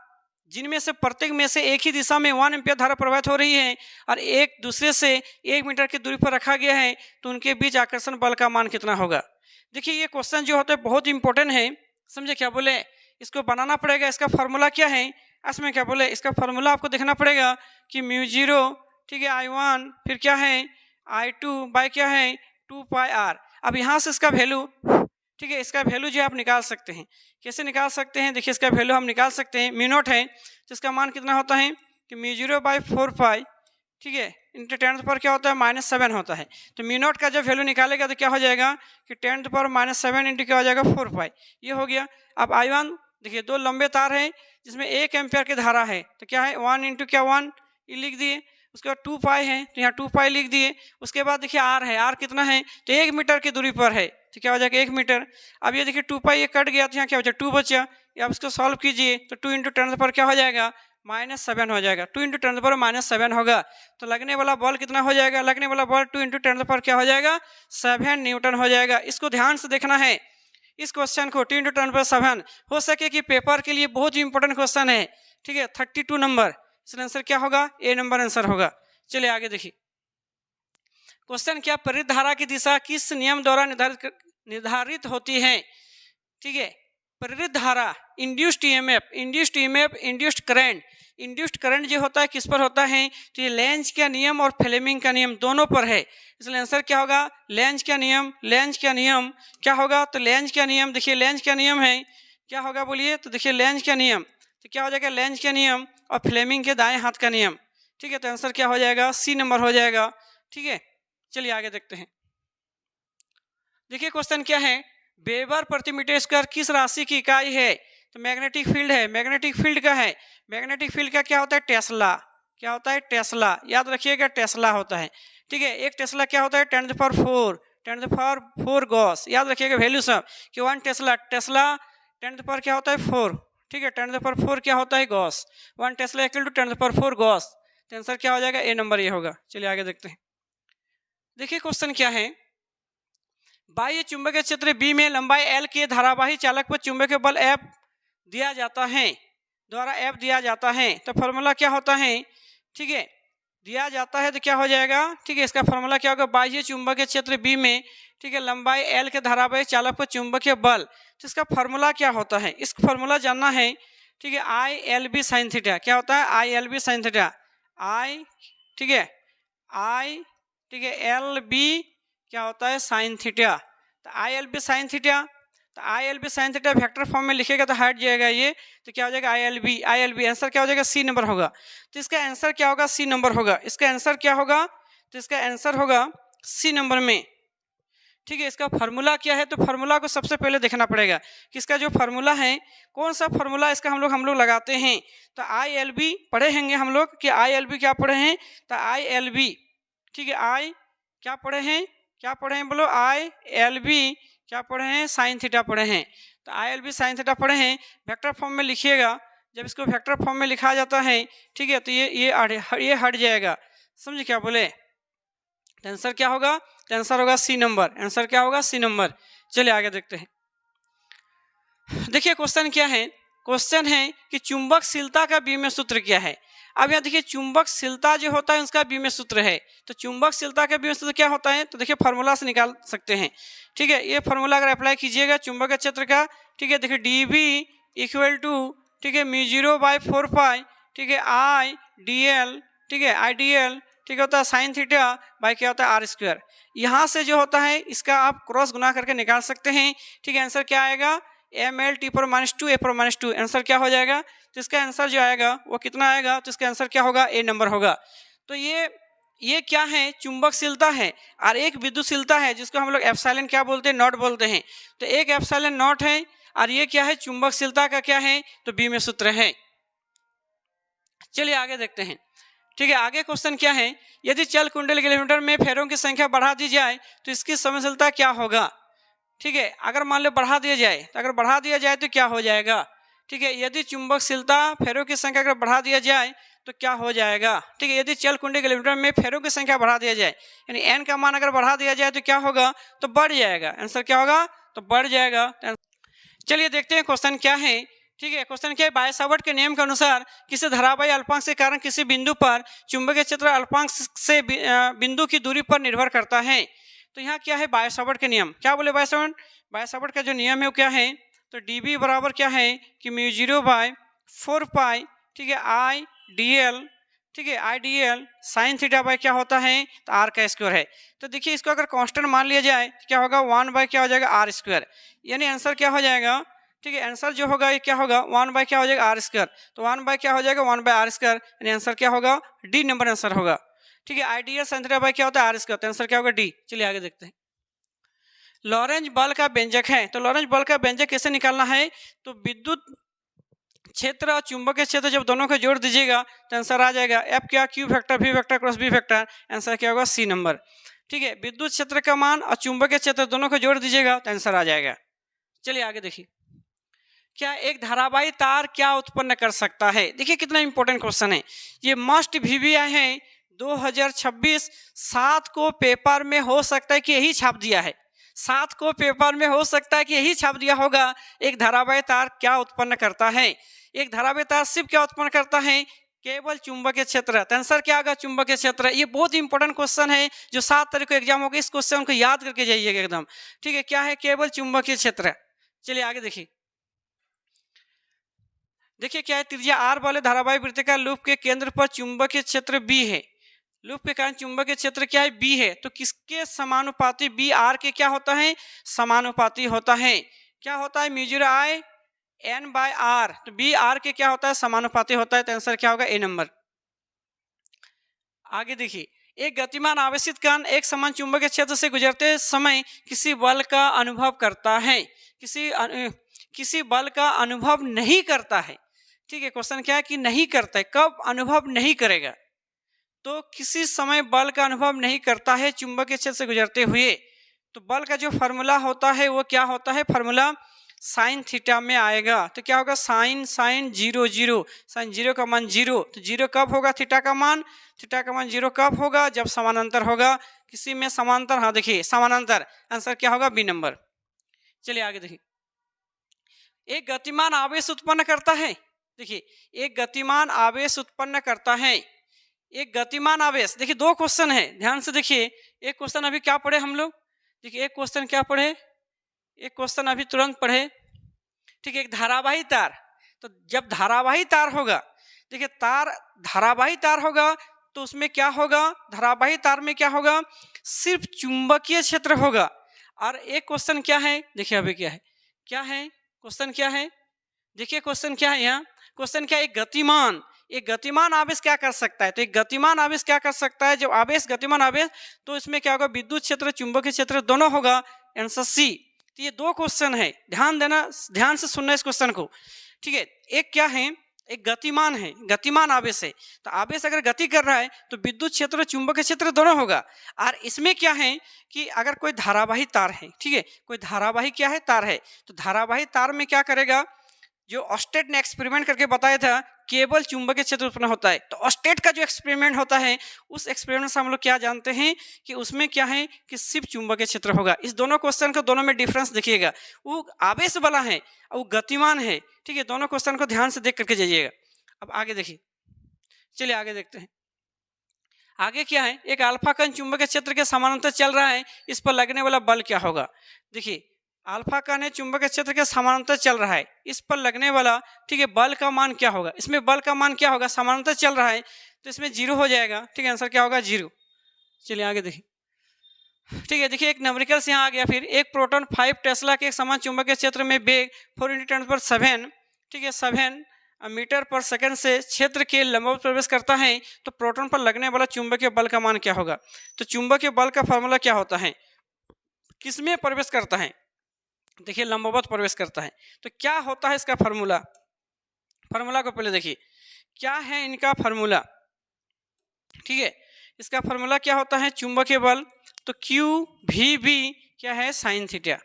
जिनमें से प्रत्येक में से एक ही दिशा में 1 एम्पीयर धारा प्रवाहित हो रही है और एक दूसरे से 1 मीटर की दूरी पर रखा गया है, तो उनके बीच आकर्षण बल का मान कितना होगा। देखिए ये क्वेश्चन जो होता है बहुत इंपॉर्टेंट है, समझे, क्या बोले, इसको बनाना पड़ेगा। इसका फार्मूला क्या है, इसमें क्या बोले, इसका फार्मूला आपको देखना पड़ेगा कि μ0, ठीक है, I1 फिर क्या है I2 बाय क्या है 2πr। अब यहाँ से इसका वैल्यू, ठीक है, इसका वैल्यू जो आप निकाल सकते हैं, कैसे निकाल सकते हैं, देखिए इसका वैल्यू हम निकाल सकते हैं, μ0 है तो इसका मान कितना होता है कि μ0/4π, ठीक है, इंटू 10 पर क्या होता है -7 होता है। तो μ0 का जब वैल्यू निकालेगा तो क्या हो जाएगा कि 10⁻⁻7 इंटू क्या हो जाएगा 4π, ये हो गया। अब I1 देखिए दो लंबे तार हैं जिसमें 1 एम्पियर की धारा है, तो क्या है 1 इंटू क्या 1 ये लिख दिए, उसके बाद 2π है तो यहाँ 2π लिख दिए, उसके बाद देखिए r है, r कितना है तो 1 मीटर की दूरी पर है, तो क्या हो जाएगा 1 मीटर। अब ये देखिए 2π ये कट गया तो यहाँ क्या हो जाएगा 2 बचा, अब इसको सॉल्व कीजिए तो 2 इंटू 10 पर क्या हो जाएगा -7 हो जाएगा, 2 इंटू 10 पर -7 होगा, तो लगने वाला बल कितना हो जाएगा, लगने वाला बल 2 इंटू 10 पर क्या हो जाएगा 7 न्यूटन हो जाएगा। इसको ध्यान से देखना है, इस क्वेश्चन को 2 इंटू 10 पर 7 हो सके कि पेपर के लिए बहुत ही इंपॉर्टेंट क्वेश्चन है, ठीक है, 32 नंबर, इसलिए आंसर क्या होगा ए नंबर आंसर होगा। चलिए आगे देखिए, क्वेश्चन क्या, प्रेरित धारा की दिशा किस नियम द्वारा निर्धारित होती है। ठीक है, प्रेरित धारा, induced EMF, induced current, induced current जो होता है किस पर होता है, तो ये लेंज का नियम और फ्लेमिंग का नियम दोनों पर है, इसलिए आंसर क्या होगा लेंज का नियम। लेंज का नियम क्या होगा, तो लेंज का नियम, देखिए लेंज का नियम है क्या होगा बोलिए, तो देखिए लेंज का नियम तो क्या हो जाएगा लेंज का नियम और फ्लेमिंग के दाएं हाथ का नियम, ठीक है, तो आंसर क्या हो जाएगा, सी नंबर हो जाएगा। ठीक है, चलिए आगे देखते हैं। देखिए क्वेश्चन क्या है, वेबर प्रति मीटर स्क्वायर किस राशि की इकाई है? तो मैग्नेटिक फील्ड है। मैग्नेटिक फील्ड का है, मैग्नेटिक फील्ड का क्या होता है, टेस्ला। क्या होता है, टेस्ला। याद रखिएगा टेस्ला होता है। ठीक है, एक टेस्ला क्या होता है, 10⁴ गॉस। याद रखिएगा वैल्यू सब कि 1 टेस्ला, टेस्ला 10 क्या होता है 4। ठीक है, 10⁴ क्या होता है gauss. 1 tesla equal to 10⁴ gauss. तो आंसर क्या हो जाएगा, ए नंबर ये होगा। चलिए आगे देखते हैं। देखिए क्वेश्चन क्या है, बाह्य चुंबकीय क्षेत्र बी में लंबाई एल के धारावाही चालक पर चुंबकीय बल एफ दिया जाता है, द्वारा एफ दिया जाता है। तो फॉर्मूला क्या होता है, ठीक है, दिया जाता है तो क्या हो जाएगा, ठीक है, इसका फॉर्मूला क्या होगा, बाह्य चुंबकीय क्षेत्र बी में, ठीक है, लंबाई एल के धारावाही चालक पर चुंबकीय बल। तो इसका फॉर्मूला क्या होता है, इस फॉर्मूला जानना है। ठीक है, I L B sine theta. क्या होता है, I L B sine theta. I, ठीक है, आई, ठीक है, एल बी क्या होता है, साइन थीटा। तो I L B sine theta, तो I L B sine theta vector form में लिखेगा तो हट जाएगा ये, तो क्या हो जाएगा, I L B. I L B answer क्या हो जाएगा, सी नंबर होगा। तो इसका आंसर क्या होगा, सी नंबर होगा। इसका आंसर क्या होगा, तो इसका आंसर होगा सी नंबर में। ठीक है, इसका फार्मूला क्या है, तो फार्मूला को सबसे पहले देखना पड़ेगा कि इसका जो फार्मूला है, कौन सा फार्मूला इसका हम लोग लगाते हैं। तो आई एल बी पढ़े होंगे हम लोग कि आई एल बी क्या पढ़े हैं, तो आई एल बी, ठीक है, आई क्या पढ़े हैं, क्या पढ़े हैं बोलो, आई एल बी क्या पढ़े हैं, साइन थीटा पढ़े हैं। तो I L B sine theta पढ़े हैं, वेक्टर फॉर्म में लिखिएगा। जब इसको वेक्टर फॉर्म में लिखा जाता है, ठीक है, तो ये हट जाएगा, समझे क्या बोले। तो आंसर क्या होगा, तो आंसर होगा सी नंबर। आंसर क्या होगा, सी नंबर। चलिए आगे देखते हैं। देखिए क्वेश्चन क्या है, क्वेश्चन है कि चुंबकशीलता का बीम सूत्र क्या है। अब यहाँ देखिए चुंबकशीलता जो होता है उसका बीम सूत्र है। तो चुंबकशीलता का बीम सूत्र क्या होता है, तो देखिए फार्मूला से निकाल सकते हैं। ठीक है, ये फार्मूला अगर अप्लाई कीजिएगा चुंबकीय क्षेत्र का, ठीक है, देखिए डी बी इक्वल टू, ठीक है, μ0/4π, ठीक है, आई डी एल, ठीक है, आई डी एल, ठीक होता है साइन थीटा बाई क्या होता है आर स्क्वायर। यहाँ से जो होता है इसका आप क्रॉस गुना करके निकाल सकते हैं। ठीक है, आंसर क्या आएगा, एम एल टी पर -2 ए पर -2। आंसर क्या हो जाएगा, तो इसका आंसर जो आएगा वो कितना आएगा, तो इसका आंसर क्या होगा, ए नंबर होगा। तो ये क्या है, चुंबकशीलता है, और एक विद्युतशीलता है जिसको हम लोग एप्सिलॉन क्या बोलते हैं, नॉट बोलते हैं। तो एक एप्सिलॉन नॉट है और ये क्या है, चुंबकशीलता का क्या है, तो बीम सूत्र है। चलिए आगे देखते हैं। ठीक है, आगे क्वेश्चन क्या है, यदि चल कुंडल किलोमीटर में फेरों की संख्या बढ़ा दी जाए तो इसकी संवेदनशीलता क्या होगा। ठीक है, अगर मान लो बढ़ा दिया जाए, तो अगर बढ़ा दिया जाए तो क्या हो जाएगा। ठीक है, यदि चुंबकशीलता फेरों की संख्या अगर बढ़ा दिया जाए तो क्या हो जाएगा। ठीक है, यदि चल कुंडल किलोमीटर में फेरों की संख्या बढ़ा दिया जाए, यानी एन का मान अगर बढ़ा दिया जाए तो क्या होगा, तो बढ़ जाएगा। आंसर क्या होगा, तो बढ़ जाएगा। चलिए देखते हैं क्वेश्चन क्या है। ठीक है, क्वेश्चन क्या है, बाय-सावर्त के नियम के अनुसार किसी धारावाही अल्पांश के कारण किसी बिंदु पर चुंबकीय क्षेत्र अल्पांश से बिंदु की दूरी पर निर्भर करता है। तो यहाँ क्या है, बाय-सावर्त के नियम। क्या बोले बाय-सावर्त का जो नियम है वो क्या है, तो डी बी बराबर क्या है कि μ0/4π, ठीक है, आई डी एल, ठीक है, I D L sine theta by क्या होता है, तो आर का स्क्वायर है। तो देखिए इसको अगर कांस्टेंट मान लिया जाए तो क्या होगा, 1 क्या हो जाएगा, आर स्क्वायर। यानी आंसर क्या हो जाएगा, ठीक है, आंसर जो होगा ये क्या होगा, 1 क्या हो जाएगा, आर स्क्वायर। तो 1 क्या हो जाएगा, 1/r स्क्वायर। यानी आंसर क्या होगा, डी नंबर आंसर होगा। ठीक है, I D L sine theta by क्या होता है, आर स्क्वायर। तो आंसर क्या होगा, डी। चलिए आगे देखते हैं। लॉरेंज बल का व्यंजक है, तो लॉरेंज बल का व्यंजक कैसे निकालना है, तो विद्युत क्षेत्र और चुंबकीय क्षेत्र जब दोनों को जोड़ दीजिएगा तो आंसर आ जाएगा एफ क्या, Q vector V vector cross B vector. Answer क्या होगा, सी नंबर। ठीक है, विद्युत क्षेत्र का मान और चुंबकीय क्षेत्र दोनों को जोड़ दीजिएगा तो आंसर आ जाएगा। चलिए आगे देखिए, क्या एक धारावाही तार क्या उत्पन्न कर सकता है। देखिए कितना इंपॉर्टेंट क्वेश्चन है ये, मस्ट VBI है 2026। 7 को पेपर में हो सकता है कि यही छाप दिया है, 7 को पेपर में हो सकता है कि यही छाप दिया होगा। एक धारावाही तार क्या उत्पन्न करता है, एक धारावाही तार सिर्फ क्या उत्पन्न करता है, केवल चुंबकीय क्षेत्र। तो आंसर क्या होगा, चुंबकीय क्षेत्र। ये बहुत इंपॉर्टेंट क्वेश्चन है जो 7 तारीख को एग्जाम होगा, इस क्वेश्चन को याद करके जाइएगा एकदम। ठीक है, क्या है, केवल चुंबकीय क्षेत्र। चलिए आगे देखिए, देखिए क्या है, त्रिज्या आर वाले धारावाही वृत्ताकार लूप के केंद्र पर चुंबकीय क्षेत्र बी है। लूप के कारण चुंबकीय क्षेत्र क्या है, बी है। तो किसके समानुपाती, बी आर के क्या होता है, समानुपाती होता है। क्या होता है, μ0I n/r। तो बी आर के क्या होता है, समानुपाती होता है। तो आंसर क्या होगा, ए नंबर। आगे देखिए, एक गतिमान आवेशित कण एक समान चुंबकीय क्षेत्र से गुजरते समय किसी बल का अनुभव करता है, किसी बल का अनुभव नहीं करता है। ठीक है, क्वेश्चन क्या है कि नहीं करता है, कब अनुभव नहीं करेगा? तो किसी समय बल का अनुभव नहीं करता है चुंबकीय क्षेत्र से गुजरते हुए। तो बल का जो फार्मूला होता है वो क्या होता है? फार्मूला साइन थीटा में आएगा। तो क्या होगा? Sine sine zero zero, sine zero का मान जीरो। तो जीरो कब होगा? थीटा का मान जीरो कब होगा? जब समानांतर होगा। किसी में समांतर, हाँ देखिए समानांतर, आंसर क्या होगा? B number. चलिए आगे देखिए, एक गतिमान आवेश उत्पन्न करता है। देखिए, एक गतिमान आवेश उत्पन्न करता है, एक गतिमान आवेश। देखिए दो क्वेश्चन है, ध्यान से देखिए। एक क्वेश्चन अभी क्या पढ़े हम लोग? देखिए एक क्वेश्चन क्या पढ़े? एक क्वेश्चन अभी तुरंत पढ़े। ठीक है, एक धारावाही तार। तो जब धारावाही तार होगा, देखिए तार धारावाही तार होगा तो उसमें क्या होगा? धारावाही तार में क्या होगा? सिर्फ चुंबकीय क्षेत्र होगा। और एक क्वेश्चन क्या है? देखिए अभी क्या है, क्या है क्वेश्चन? क्या है? देखिए क्वेश्चन क्या है यहाँ? क्वेश्चन क्या है? एक गतिमान आवेश क्या कर सकता है? तो एक गतिमान आवेश क्या कर सकता है? जब आवेश गतिमान आवेश, तो इसमें क्या होगा? विद्युत क्षेत्र चुंबकीय क्षेत्र दोनों होगा, आंसर सी। तो ये दो क्वेश्चन है, ध्यान देना, ध्यान से सुनना इस क्वेश्चन को। ठीक है, एक क्या है? एक गतिमान है, गतिमान आवेश है। तो आवेश अगर गति कर रहा है तो विद्युत क्षेत्र और चुंबकीय क्षेत्र दोनों होगा। और इसमें क्या है कि अगर कोई धारावाही तार है, ठीक है, कोई धारावाही क्या है? तार है। तो धारावाही तार में क्या करेगा? जो ऑस्टेट ने एक्सपेरिमेंट करके बताया था, केवल चुंबकीय क्षेत्र उत्पन्न होता है। तो ऑस्टेट का जो एक्सपेरिमेंट होता है, उस एक्सपेरिमेंट से हम लोग क्या जानते हैं कि उसमें क्या है कि सिर्फ चुंबकीय क्षेत्र होगा। इस दोनों क्वेश्चन को, दोनों में डिफरेंस देखिएगा। वो आवेश वाला है और वो गतिमान है। ठीक है, दोनों क्वेश्चन को ध्यान से देख करके जाइएगा। अब आगे देखिए, चलिए आगे देखते हैं। आगे क्या है? एक अल्फा कण चुंबकीय क्षेत्र के समानांतर चल रहा है, इस पर लगने वाला बल क्या होगा? देखिए अल्फा कण है, चुंबकीय क्षेत्र के समानांतर चल रहा है, इस पर लगने वाला, ठीक है, बल का मान क्या होगा? इसमें बल का मान क्या होगा? समानांतर चल रहा है तो इसमें जीरो हो जाएगा। ठीक है, आंसर क्या होगा? जीरो। चलिए आगे देखिए। ठीक है, देखिए एक न्यूमेरिकल्स यहाँ आ गया। फिर एक प्रोटॉन 5 टेस्ला के एक समान चुंबकीय क्षेत्र में वेग 4 × 10⁷, ठीक है, 7 मीटर पर सेकंड से क्षेत्र के लंबवत प्रवेश करता है, तो प्रोटॉन पर लगने वाला चुंबकीय बल का मान क्या होगा? तो चुंबकीय बल का फॉर्मूला क्या होता है? किसमें प्रवेश करता है? देखिए लंबवत प्रवेश करता है। तो क्या होता है इसका फार्मूला? फार्मूला को पहले देखिए, क्या है इनका फार्मूला? ठीक है, इसका फार्मूला क्या होता है? चुंबकीय बल, तो क्यू वी बी क्या है? Sine theta.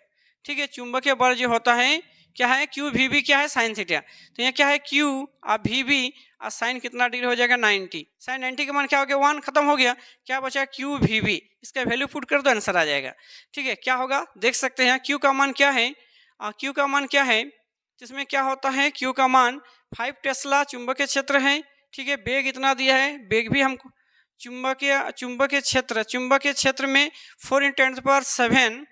ठीक है, चुंबकीय बल जो होता है क्या है? क्यू वी बी क्या है? Sine theta. तो यहाँ क्या है? क्यू और वी बी और साइन कितना डिग्री हो जाएगा? 90। साइन 90 का मान क्या हो गया? 1, खत्म हो गया। क्या बचा? Q V B. इसका वैल्यू पुट कर दो, आंसर आ जाएगा। ठीक है, क्या होगा देख सकते हैं। क्यू का मान क्या है? क्यू का मान क्या है? जिसमें क्या होता है? क्यू का मान 5 टेस्ला चुंबकीय क्षेत्र है। ठीक है, वेग इतना दिया है, वेग भी हमको चुंबकीय क्षेत्र में 4 × 10⁷,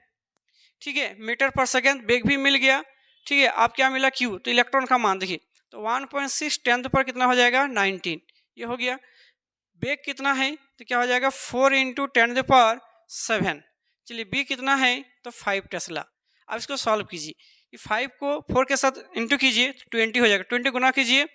ठीक है, मीटर पर सेकेंड वेग भी मिल गया। ठीक है, अब क्या मिला? क्यू। तो इलेक्ट्रॉन का मान देखिए, तो 1.6 10 पर कितना हो जाएगा? 19। ये हो गया। वेग कितना है? तो क्या हो जाएगा? 4 × 10⁷। चलिए बी कितना है? तो 5 टेस्ला। अब इसको सॉल्व कीजिए, ये 5 को 4 के साथ इंटू कीजिए तो 20 हो जाएगा। 20 गुना कीजिए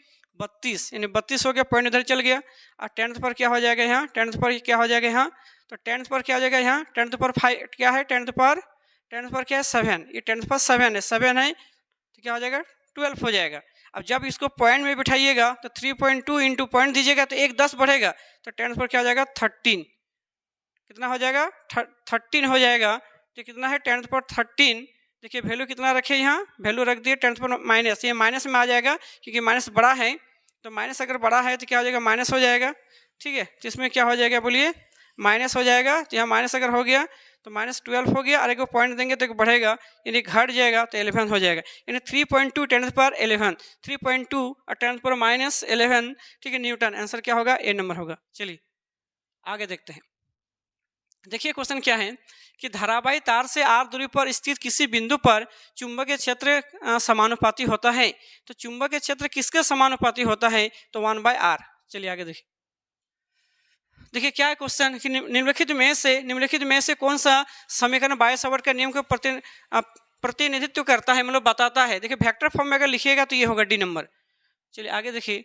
32, यानी 32 हो गया, पॉइंट इधर चल गया। और 10th पर क्या हो जाएगा यहाँ? 10th पर क्या हो जाएगा यहाँ? तो 10th पर क्या हो जाएगा यहाँ? 10th पर 5 क्या है? 10th पर क्या है? 7। ये 10th पर 7 है, 7 है तो क्या हो जाएगा? 12 हो जाएगा। अब जब इसको पॉइंट में बिठाइएगा तो 3.2 इंटू पॉइंट दीजिएगा तो 1 10 बढ़ेगा, तो 10th पर क्या हो जाएगा? 13। कितना हो जाएगा? 13 हो जाएगा। तो कितना है? 10th पर 13। देखिए वैल्यू कितना रखे यहाँ? वैल्यू रख दिए 10th पर माइनस। ये माइनस में आ जाएगा क्योंकि माइनस बड़ा है, तो माइनस अगर बड़ा है तो क्या हो जाएगा? माइनस हो जाएगा। ठीक है, तो इसमें क्या हो जाएगा? बोलिए, माइनस हो जाएगा। तो यहाँ माइनस अगर हो गया तो -12 हो गया, और एक पॉइंट देंगे तो बढ़ेगा, यानी घट जाएगा तो 11 हो जाएगा। यानी 3.2 10th पर 11, 3.2 और 10th पर -11, ठीक है, न्यूटन। आंसर क्या होगा? ए नंबर होगा। चलिए आगे देखते हैं। देखिए क्वेश्चन क्या है कि धारावाही तार से r दूरी पर स्थित किसी बिंदु पर चुंबकीय क्षेत्र समानुपाती होता है। तो चुंबकीय क्षेत्र किसके समानुपाती होता है? तो 1/r। चलिए आगे देखिए। देखिए क्या है क्वेश्चन कि निम्नलिखित में से कौन सा समीकरण बायो-सावर्ट का नियम को प्रतिनिधित्व करता है, मतलब बताता है। देखिए वेक्टर फॉर्म में अगर लिखिएगा तो ये होगा डी नंबर। चलिए आगे देखिए।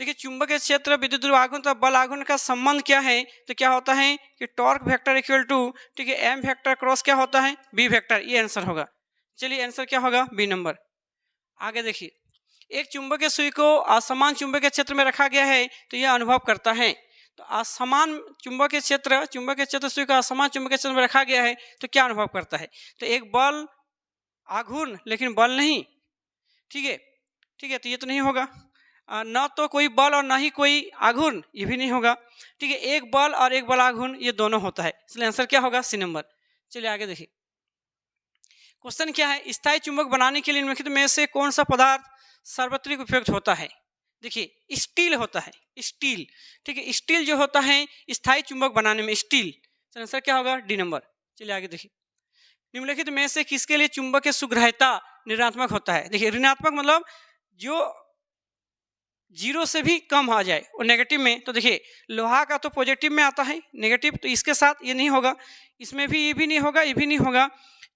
देखिए चुंबकीय क्षेत्र विद्युत ध्रुव आघूर्ण तथा बल आघूर्ण का संबंध क्या है, तो क्या होता है कि टॉर्क वेक्टर इक्वल टू, ठीक है, एम वेक्टर क्रॉस क्या होता है, बी वेक्टर, ये आंसर होगा। चलिए आंसर क्या होगा, बी नंबर। आगे देखिए, एक चुंबकीय सुई को असमान चुंबकीय क्षेत्र में रखा गया है तो यह अनुभव करता है। तो असमान चुंबकीय क्षेत्र सुई का असमान चुंबकीय क्षेत्र में रखा गया है तो क्या अनुभव करता है, तो एक बल आघूर्ण लेकिन बल नहीं, ठीक है, ठीक है, तो ये तो नहीं होगा, ना तो कोई बल और ना ही कोई आघूर्ण, ये भी नहीं होगा, ठीक है, एक बल और एक बल आघूर्ण ये दोनों होता है, इसलिए आंसर क्या होगा, सी नंबर। चलिए आगे देखिए, क्वेश्चन क्या है, स्थायी चुंबक बनाने के लिए निम्नलिखित में से कौन सा पदार्थ सर्वत्रिक उपयुक्त होता है। देखिए स्टील होता है, स्टील, ठीक है, स्टील जो होता है स्थायी चुंबक बनाने में, स्टील, आंसर क्या होगा, डी नंबर। चलिए आगे देखिए, निम्नलिखित में से किसके लिए चुंबक की सुग्राह्यता ऋणात्मक होता है। देखिए ऋणात्मक मतलब जो जीरो से भी कम आ जाए और नेगेटिव में, तो देखिए लोहा का तो पॉजिटिव में आता है, नेगेटिव, तो इसके साथ ये नहीं होगा, इसमें भी ये भी नहीं होगा, ये भी नहीं होगा।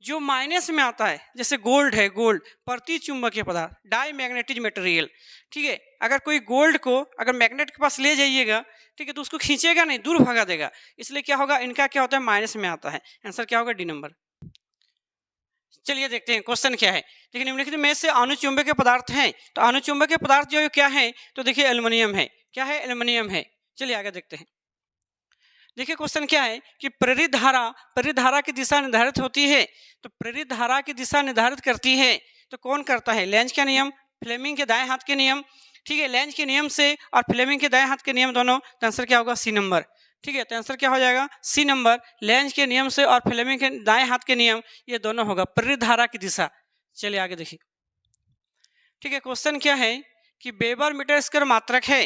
जो माइनस में आता है जैसे गोल्ड है, गोल्ड प्रति चुंबकीय पदार्थ, डाई मैग्नेटिक मटेरियल, ठीक है, अगर कोई गोल्ड को अगर मैग्नेट के पास ले जाइएगा, ठीक है, तो उसको खींचेगा नहीं, दूर भगा देगा, इसलिए क्या होगा, इनका क्या होता है, माइनस में आता है, आंसर क्या होगा, डी नंबर। चलिए देखते हैं क्वेश्चन क्या है। देखिए निम्नलिखित में से अनुचुंबकीय पदार्थ हैं, तो अनुचुंबकीय पदार्थ जो क्या है, तो देखिए एल्युमिनियम है, क्या है, एल्युमिनियम है। चलिए आगे देखते हैं। देखिए क्वेश्चन क्या है कि प्रेरित धारा की दिशा निर्धारित होती है, तो प्रेरित धारा की दिशा निर्धारित करती है तो कौन करता है, लेंज का नियम, फ्लेमिंग के दाएं हाथ के नियम, ठीक है, लेंज के नियम से और फ्लेमिंग के दाएं हाथ के नियम दोनों, तो आंसर क्या होगा, सी नंबर, ठीक है, तो आंसर क्या हो जाएगा, सी नंबर, लेंज के नियम से और फ्लेमिंग के दाएं हाथ के नियम, ये दोनों होगा प्रेरित धारा की दिशा। चलिए आगे देखिए, ठीक है, क्वेश्चन क्या है कि वेबर मीटर स्क्वायर मात्रक है।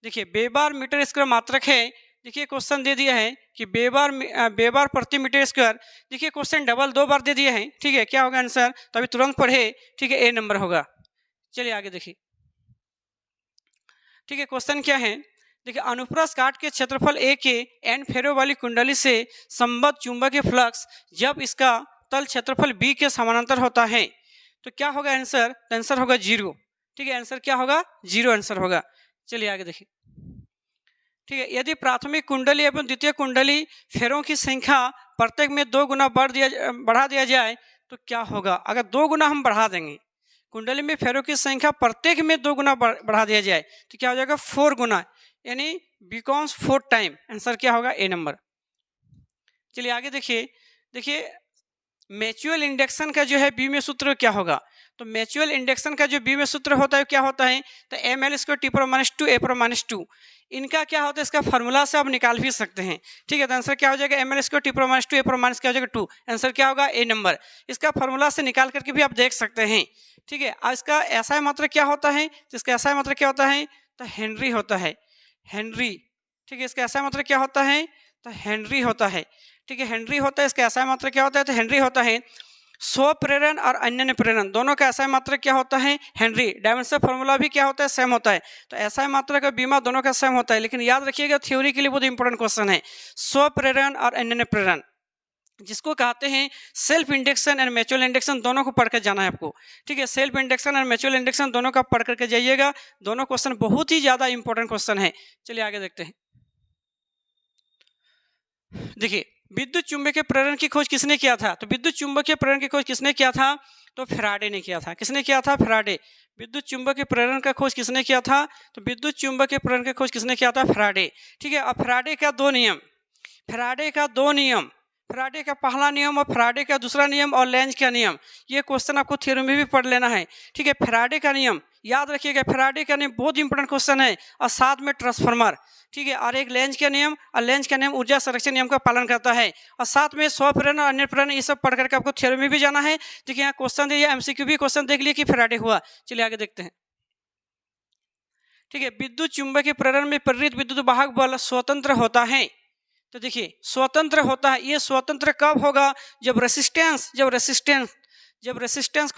देखिए वेबर मीटर स्क्वायर मात्रक है, देखिए क्वेश्चन दे दिया है कि वेबर प्रति मीटर स्क्वायर, देखिए क्वेश्चन डबल 2 बार दे दिया है, ठीक है, क्या होगा आंसर, तो अभी तुरंत पढ़े, ठीक है, ए नंबर होगा। चलिए आगे देखिए, ठीक है, क्वेश्चन क्या है, देखिए अनुप्रस्थ काट के क्षेत्रफल ए के एन फेरो वाली कुंडली से संबद्ध चुंबकीय फ्लक्स जब इसका तल क्षेत्रफल बी के समानांतर होता है तो क्या होगा आंसर, तो आंसर होगा 0, ठीक है, आंसर क्या होगा, 0 आंसर होगा। चलिए आगे देखिए, ठीक है, यदि प्राथमिक कुंडली एवं द्वितीय कुंडली फेरों की संख्या प्रत्येक में 2 गुना बढ़ा दिया जाए तो क्या होगा, अगर 2 गुना हम बढ़ा देंगे, कुंडली में फेरों की संख्या प्रत्येक में 2 गुना बढ़ा दिया जाए तो क्या हो जाएगा, 4 गुना, यानी बिकॉम्स 4 टाइम, आंसर क्या होगा, ए नंबर। चलिए आगे देखिए, देखिए म्यूचुअल इंडक्शन का जो है बी में सूत्र क्या होगा, तो म्यूचुअल इंडक्शन का जो बी में सूत्र होता है क्या होता है, तो एम एल स्क्वायर टी पर -2 ए पर -2, इनका क्या होता है, इसका फार्मूला से आप निकाल भी सकते हैं, ठीक है, तो आंसर क्या हो जाएगा, एम एल स्क्वायर टी पर -2 ए पर माइनस क्या हो जाएगा 2, आंसर क्या होगा, ए नंबर। इसका फार्मूला से निकाल करके भी आप देख सकते हैं, ठीक है। इसका ऐसा मात्रा क्या होता है, तो इसका ऐसा मात्रा क्या होता है, तो हेनरी होता है, हेनरी, ठीक है, इसका ऐसा मात्रा क्या होता है, तो हेनरी होता है, ठीक है, हेनरी होता है, इसका ऐसा मात्रा क्या होता है, तो हेनरी होता है। स्वप्रेरण और अन्य प्रेरण दोनों का ऐसा मात्रा क्या होता है, हेनरी, डायमेंशन फार्मूला भी क्या होता है, सेम होता है, तो ऐसा मात्रा का बीमा दोनों का सेम होता है, लेकिन याद रखिएगा थ्योरी के लिए बहुत इंपॉर्टेंट क्वेश्चन है, स्वप्रेरण और अन्य प्रेरण जिसको कहते हैं self induction and mutual induction, दोनों को पढ़ कर जाना है आपको, ठीक है, सेल्फ इंडक्शन और म्यूचुअल इंडक्शन दोनों का पढ़ करके जाइएगा, दोनों क्वेश्चन बहुत ही ज्यादा इंपॉर्टेंट क्वेश्चन है। चलिए आगे देखते हैं। देखिए विद्युत चुंबकीय प्रेरण की खोज किसने किया था, तो विद्युत चुंबकीय प्रेरण की खोज किसने किया था, तो फैराडे ने किया था। किसने किया था, फैराडे। विद्युत चुंबकीय प्रेरण का खोज किसने किया था, तो विद्युत चुंबकीय प्रेरण की खोज किसने किया था, फैराडे, ठीक है। अब फैराडे का 2 नियम, फैराडे का 2 नियम, फैराडे का पहला नियम और फैराडे का दूसरा नियम और लेंज का नियम, ये क्वेश्चन आपको थ्योरी में भी पढ़ लेना है, ठीक है। फैराडे का नियम याद रखिएगा, फैराडे का नियम बहुत इंपॉर्टेंट क्वेश्चन है, और साथ में ट्रांसफार्मर, ठीक है, और एक लेंज का नियम, और लेंज का नियम ऊर्जा संरक्षण नियम का पालन करता है, और साथ में स्वप्रेरण और अन्य प्रेरण, ये सब पढ़ करके आपको थ्योरी में भी जाना है। देखिए यहाँ क्वेश्चन दिया, एमसीक्यू भी क्वेश्चन देख लिए कि फैराडे हुआ। चलिए आगे देखते हैं, ठीक है। विद्युत चुंबकीय प्रेरण में प्रेरित विद्युत वाहक बल स्वतंत्र होता है, तो देखिए स्वतंत्र होता है, ये स्वतंत्र कब होगा, जब रेसिस्टेंस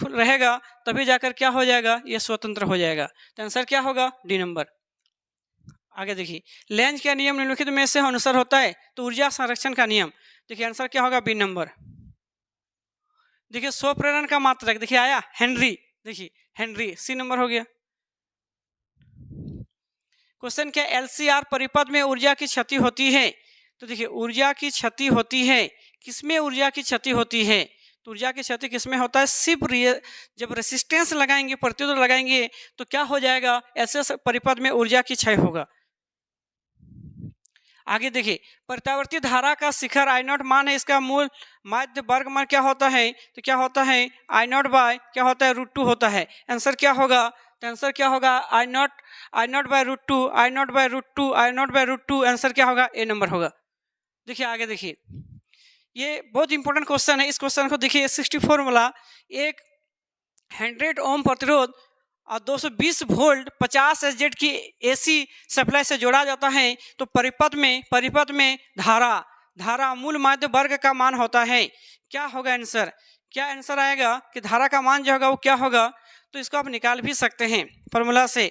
रहेगा तभी जाकर क्या हो जाएगा, ये स्वतंत्र हो जाएगा, तो आंसर क्या होगा, डी नंबर। आगे देखिए लेंज का नियम निम्नलिखित में से अनुसार होता है, तो ऊर्जा संरक्षण का नियम, देखिए आंसर क्या होगा, बी नंबर। देखिए स्वप्रेरण का मात्रक देखिए आया हेनरी, देखिए हेनरी, सी नंबर हो गया। क्वेश्चन क्या, एलसीआर परिपथ में ऊर्जा की क्षति होती है। तो देखिए ऊर्जा की क्षति होती है, किसमें ऊर्जा की क्षति होती है, तो ऊर्जा की क्षति किसमें होता है, सिर्फ जब रेसिस्टेंस लगाएंगे, प्रतिरोध लगाएंगे तो क्या हो जाएगा, ऐसे परिपथ में ऊर्जा की क्षय होगा। आगे देखिए, प्रत्यावर्ती धारा का शिखर आई नॉट मान है, इसका मूल माध्य वर्ग मान क्या होता है, तो क्या होता है आई नॉट बाय क्या होता है √2 होता है। आंसर क्या होगा, तो आंसर क्या होगा I naught by √2, I naught by √2, I naught by √2, answer क्या होगा ए नंबर होगा। देखिए आगे देखिए, ये बहुत इंपॉर्टेंट क्वेश्चन है। इस क्वेश्चन को देखिए 64 वाला, एक 100 ओम प्रतिरोध और 220 वोल्ट 50 एचजेड की एसी सप्लाई से जोड़ा जाता है, तो परिपथ में धारा मूल माध्य वर्ग का मान होता है। क्या होगा आंसर, क्या आंसर आएगा कि धारा का मान जो होगा वो क्या होगा, तो इसको आप निकाल भी सकते हैं फॉर्मूला से।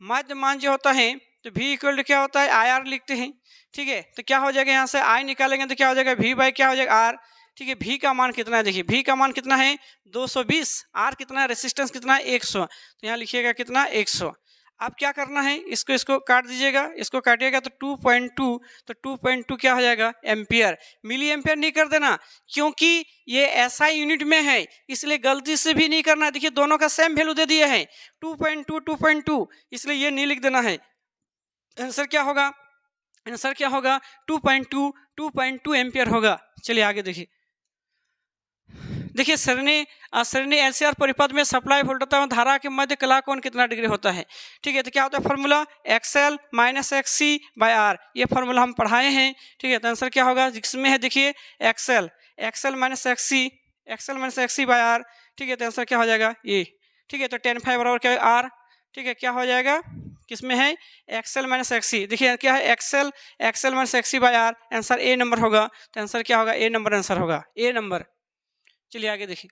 माध्य मान जो होता है तो V इक्वल क्या होता है IR लिखते हैं, ठीक है। तो क्या हो जाएगा, यहाँ से I निकालेंगे तो क्या हो जाएगा V बाई क्या हो जाएगा R, ठीक है। V का मान कितना है, देखिए V का मान कितना है 220, R कितना है, रेसिस्टेंस कितना है 100, तो यहाँ लिखिएगा कितना 100। अब क्या करना है, इसको काट दीजिएगा, इसको काटिएगा तो 2.2, तो 2.2 क्या हो जाएगा एम्पियर। मिली एम्पियर नहीं कर देना, क्योंकि ये SI यूनिट में है, इसलिए गलती से भी नहीं करना है। देखिए दोनों का सेम वैल्यू दे दिया है 2.2, इसलिए ये नहीं लिख देना है। आंसर क्या होगा, आंसर क्या होगा 2.2 एम्पियर होगा। चलिए आगे देखिए, देखिए श्रेणी एलसीआर परिपथ में सप्लाई वोल्टेज और धारा के मध्य कला कोण कितना डिग्री होता है, ठीक है। तो क्या होता है formula XL minus XC by R, ये फॉर्मूला हम पढ़ाए हैं, ठीक है। तो आंसर क्या होगा, जिसमें है देखिए XL minus XC by R, ठीक है। तो आंसर क्या हो जाएगा ये, ठीक है। तो 10/5 बराबर क्या R, ठीक है। क्या हो जाएगा, किसमें है XL माइनस XC, देखिए क्या है XL minus XC by R, answer A number होगा। तो आंसर क्या होगा, ए नंबर आंसर होगा, ए नंबर। चलिए आगे देखिए,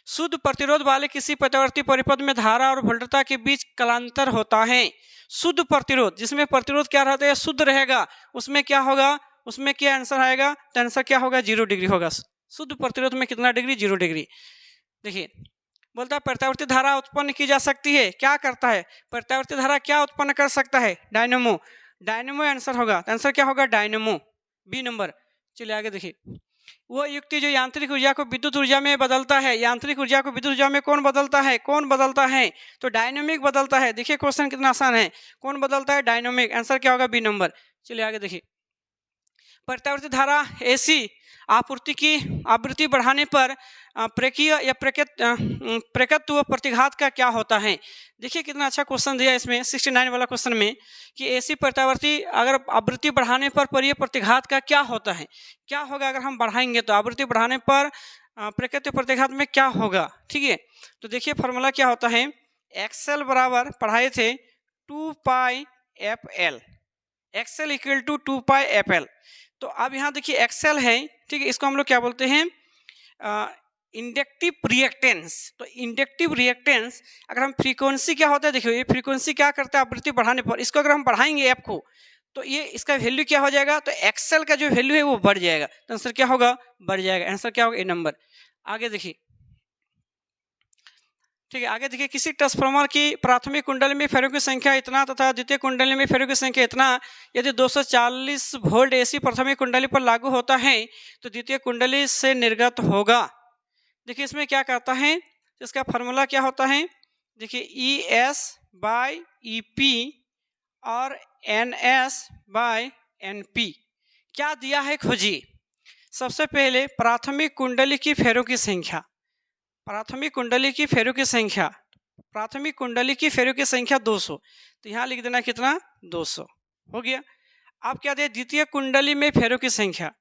शुद्ध प्रतिरोध वाले किसी प्रत्यावर्ती परिपथ में धारा और वोल्टता के बीच कलांतर होता है। शुद्ध प्रतिरोध, जिसमें प्रतिरोध क्या रहता है शुद्ध रहेगा, उसमें क्या होगा, उसमें क्या आंसर आएगा, तो आंसर क्या होगा 0 डिग्री होगा। शुद्ध प्रतिरोध में कितना डिग्री, 0 डिग्री। देखिए बोलता है प्रत्यावर्ती धारा उत्पन्न की जा सकती है, क्या करता है प्रत्यावर्ती धारा, क्या उत्पन्न कर सकता है, डायनेमो आंसर होगा। तो आंसर क्या होगा डायनेमो, बी नंबर। चलिए आगे देखिए, वो युक्ति जो यांत्रिक ऊर्जा को विद्युत ऊर्जा में बदलता है, यांत्रिक ऊर्जा को विद्युत ऊर्जा में कौन बदलता है, तो डायनामिक बदलता है। देखिए क्वेश्चन कितना आसान है, कौन बदलता है, डायनामिक, आंसर क्या होगा बी नंबर। चलिए आगे देखिए, प्रत्यावर्ती धारा एसी आपूर्ति की आवृत्ति बढ़ाने पर प्रेरकीय या प्रेरकत्व प्रतिघात का क्या होता है। देखिए कितना अच्छा क्वेश्चन दिया इसमें 69 वाला क्वेश्चन में, कि एसी प्रत्यावर्ती अगर आवृत्ति बढ़ाने पर परिय प्रतिघात का क्या होता है, क्या होगा अगर हम बढ़ाएंगे तो आवृत्ति बढ़ाने पर प्रेरकत्व प्रतिघात में क्या होगा, ठीक है। तो देखिए फॉर्मूला क्या होता है, XL बराबर पढ़ाए थे 2πfl, XL equal to 2πfl। तो अब यहाँ देखिए एक्सेल है, ठीक है, इसको हम लोग क्या बोलते हैं इंडक्टिव रिएक्टेंस। तो इंडक्टिव रिएक्टेंस अगर हम फ्रीक्वेंसी क्या होता है, देखिए ये फ्रीक्वेंसी क्या करता है आवृत्ति बढ़ाने पर, इसको अगर हम बढ़ाएंगे एफ को, तो ये इसका वैल्यू क्या हो जाएगा, तो एक्सेल का जो वैल्यू है वो बढ़ जाएगा। तो आंसर क्या होगा, बढ़ जाएगा, आंसर क्या होगा ए नंबर। आगे देखिए, ठीक है, आगे देखिए, किसी ट्रांसफार्मर की प्राथमिक कुंडली में फेरों की संख्या इतना तथा द्वितीय कुंडली में फेरों की संख्या इतना, यदि 240 वोल्ट एसी प्राथमिक कुंडली पर लागू होता है तो द्वितीय कुंडली से निर्गत होगा। देखिए इसमें क्या करता है, इसका फार्मूला क्या होता है, देखिए ES बाय EP और NS बाय NP क्या दिया है खोजिए। सबसे पहले प्राथमिक कुंडली की फेरों की संख्या, प्राथमिक कुंडली की फेरों की संख्या, प्राथमिक कुंडली की फेरों की संख्या 200, तो यहाँ लिख देना कितना 200 हो गया। आप क्या दिया, द्वितीय कुंडली में फेरों की संख्या